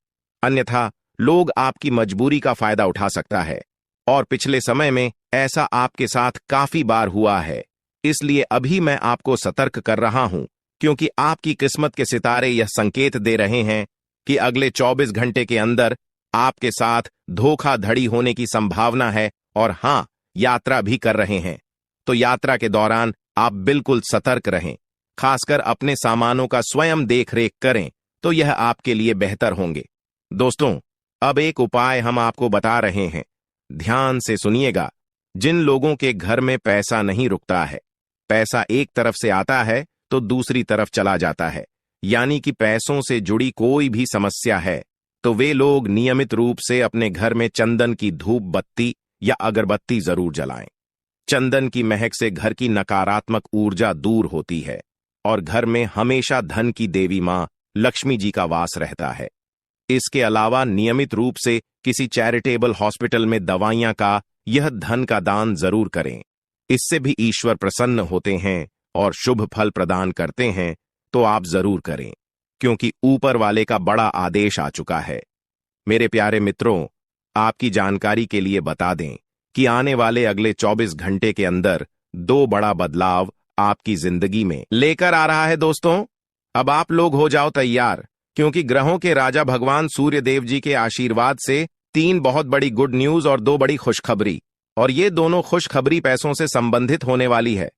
अन्यथा लोग आपकी मजबूरी का फायदा उठा सकता है। और पिछले समय में ऐसा आपके साथ काफी बार हुआ है, इसलिए अभी मैं आपको सतर्क कर रहा हूं, क्योंकि आपकी किस्मत के सितारे यह संकेत दे रहे हैं कि अगले 24 घंटे के अंदर आपके साथ धोखाधड़ी होने की संभावना है। और हां, यात्रा भी कर रहे हैं, तो यात्रा के दौरान आप बिल्कुल सतर्क रहें, खासकर अपने सामानों का स्वयं देखरेख करें, तो यह आपके लिए बेहतर होंगे। दोस्तों, अब एक उपाय हम आपको बता रहे हैं, ध्यान से सुनिएगा। जिन लोगों के घर में पैसा नहीं रुकता है, पैसा एक तरफ से आता है तो दूसरी तरफ चला जाता है, यानी कि पैसों से जुड़ी कोई भी समस्या है, तो वे लोग नियमित रूप से अपने घर में चंदन की धूप बत्ती या अगरबत्ती जरूर जलाएं। चंदन की महक से घर की नकारात्मक ऊर्जा दूर होती है और घर में हमेशा धन की देवी मां लक्ष्मी जी का वास रहता है। इसके अलावा नियमित रूप से किसी चैरिटेबल हॉस्पिटल में दवाइयां का यह धन का दान जरूर करें। इससे भी ईश्वर प्रसन्न होते हैं और शुभ फल प्रदान करते हैं, तो आप जरूर करें, क्योंकि ऊपर वाले का बड़ा आदेश आ चुका है। मेरे प्यारे मित्रों, आपकी जानकारी के लिए बता दें कि आने वाले अगले 24 घंटे के अंदर 2 बड़ा बदलाव आपकी जिंदगी में लेकर आ रहा है। दोस्तों, अब आप लोग हो जाओ तैयार, क्योंकि ग्रहों के राजा भगवान सूर्य देव जी के आशीर्वाद से 3 बहुत बड़ी गुड न्यूज और 2 बड़ी खुशखबरी, और ये दोनों खुशखबरी पैसों से संबंधित होने वाली है।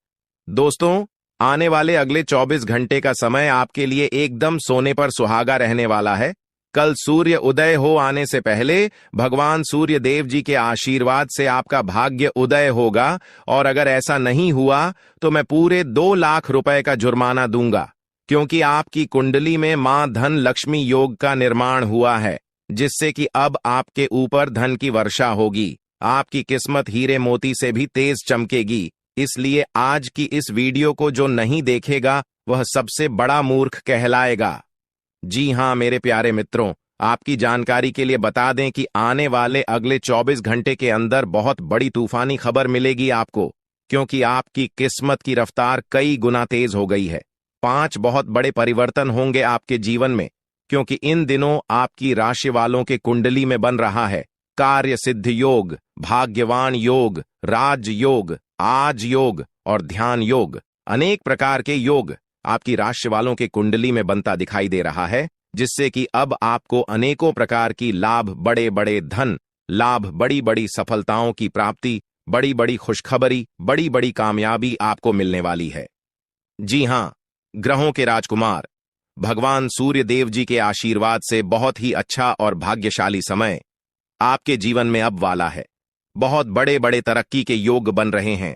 दोस्तों, आने वाले अगले 24 घंटे का समय आपके लिए एकदम सोने पर सुहागा रहने वाला है। कल सूर्य उदय हो आने से पहले भगवान सूर्य देव जी के आशीर्वाद से आपका भाग्य उदय होगा, और अगर ऐसा नहीं हुआ तो मैं पूरे 2 लाख रुपए का जुर्माना दूंगा, क्योंकि आपकी कुंडली में मां धन लक्ष्मी योग का निर्माण हुआ है, जिससे कि अब आपके ऊपर धन की वर्षा होगी। आपकी किस्मत हीरे मोती से भी तेज चमकेगी। इसलिए आज की इस वीडियो को जो नहीं देखेगा वह सबसे बड़ा मूर्ख कहलाएगा। जी हां मेरे प्यारे मित्रों, आपकी जानकारी के लिए बता दें कि आने वाले अगले 24 घंटे के अंदर बहुत बड़ी तूफानी खबर मिलेगी आपको, क्योंकि आपकी किस्मत की रफ्तार कई गुना तेज हो गई है। 5 बहुत बड़े परिवर्तन होंगे आपके जीवन में, क्योंकि इन दिनों आपकी राशि वालों के कुंडली में बन रहा है कार्य सिद्ध योग, भाग्यवान योग, राज योग, आज योग और ध्यान योग। अनेक प्रकार के योग आपकी राशि वालों के कुंडली में बनता दिखाई दे रहा है, जिससे कि अब आपको अनेकों प्रकार की लाभ, बड़े बड़े धन लाभ, बड़ी बड़ी सफलताओं की प्राप्ति, बड़ी बड़ी खुशखबरी, बड़ी बड़ी कामयाबी आपको मिलने वाली है। जी हां, ग्रहों के राजकुमार भगवान सूर्य देव जी के आशीर्वाद से बहुत ही अच्छा और भाग्यशाली समय आपके जीवन में अब वाला है। बहुत बड़े बड़े तरक्की के योग बन रहे हैं।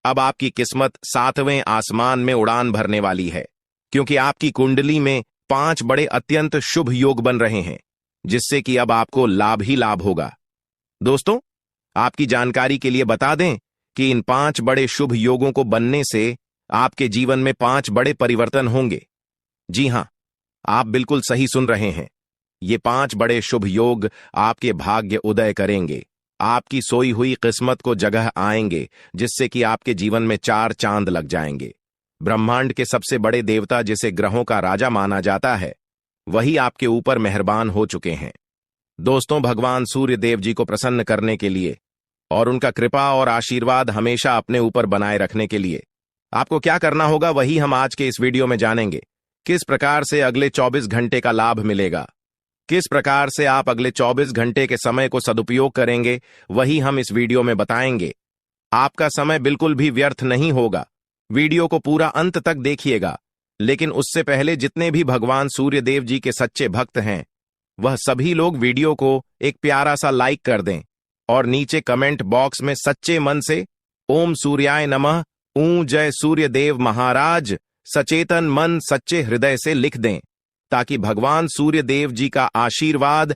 अब आपकी किस्मत 7वें आसमान में उड़ान भरने वाली है, क्योंकि आपकी कुंडली में 5 बड़े अत्यंत शुभ योग बन रहे हैं, जिससे कि अब आपको लाभ ही लाभ होगा। दोस्तों, आपकी जानकारी के लिए बता दें कि इन 5 बड़े शुभ योगों को बनने से आपके जीवन में 5 बड़े परिवर्तन होंगे। जी हां, आप बिल्कुल सही सुन रहे हैं। ये 5 बड़े शुभ योग आपके भाग्य उदय करेंगे, आपकी सोई हुई किस्मत को जगह आएंगे, जिससे कि आपके जीवन में 4 चांद लग जाएंगे। ब्रह्मांड के सबसे बड़े देवता, जिसे ग्रहों का राजा माना जाता है, वही आपके ऊपर मेहरबान हो चुके हैं। दोस्तों, भगवान सूर्य देव जी को प्रसन्न करने के लिए और उनका कृपा और आशीर्वाद हमेशा अपने ऊपर बनाए रखने के लिए आपको क्या करना होगा, वही हम आज के इस वीडियो में जानेंगे। किस प्रकार से अगले 24 घंटे का लाभ मिलेगा, किस प्रकार से आप अगले 24 घंटे के समय को सदुपयोग करेंगे, वही हम इस वीडियो में बताएंगे। आपका समय बिल्कुल भी व्यर्थ नहीं होगा। वीडियो को पूरा अंत तक देखिएगा, लेकिन उससे पहले जितने भी भगवान सूर्य देव जी के सच्चे भक्त हैं, वह सभी लोग वीडियो को एक प्यारा सा लाइक कर दें और नीचे कमेंट बॉक्स में सच्चे मन से ओम सूर्याय नमः, ऊ जय सूर्य देव महाराज, सचेतन मन सच्चे हृदय से लिख दें, ताकि भगवान सूर्य देव जी का आशीर्वाद आप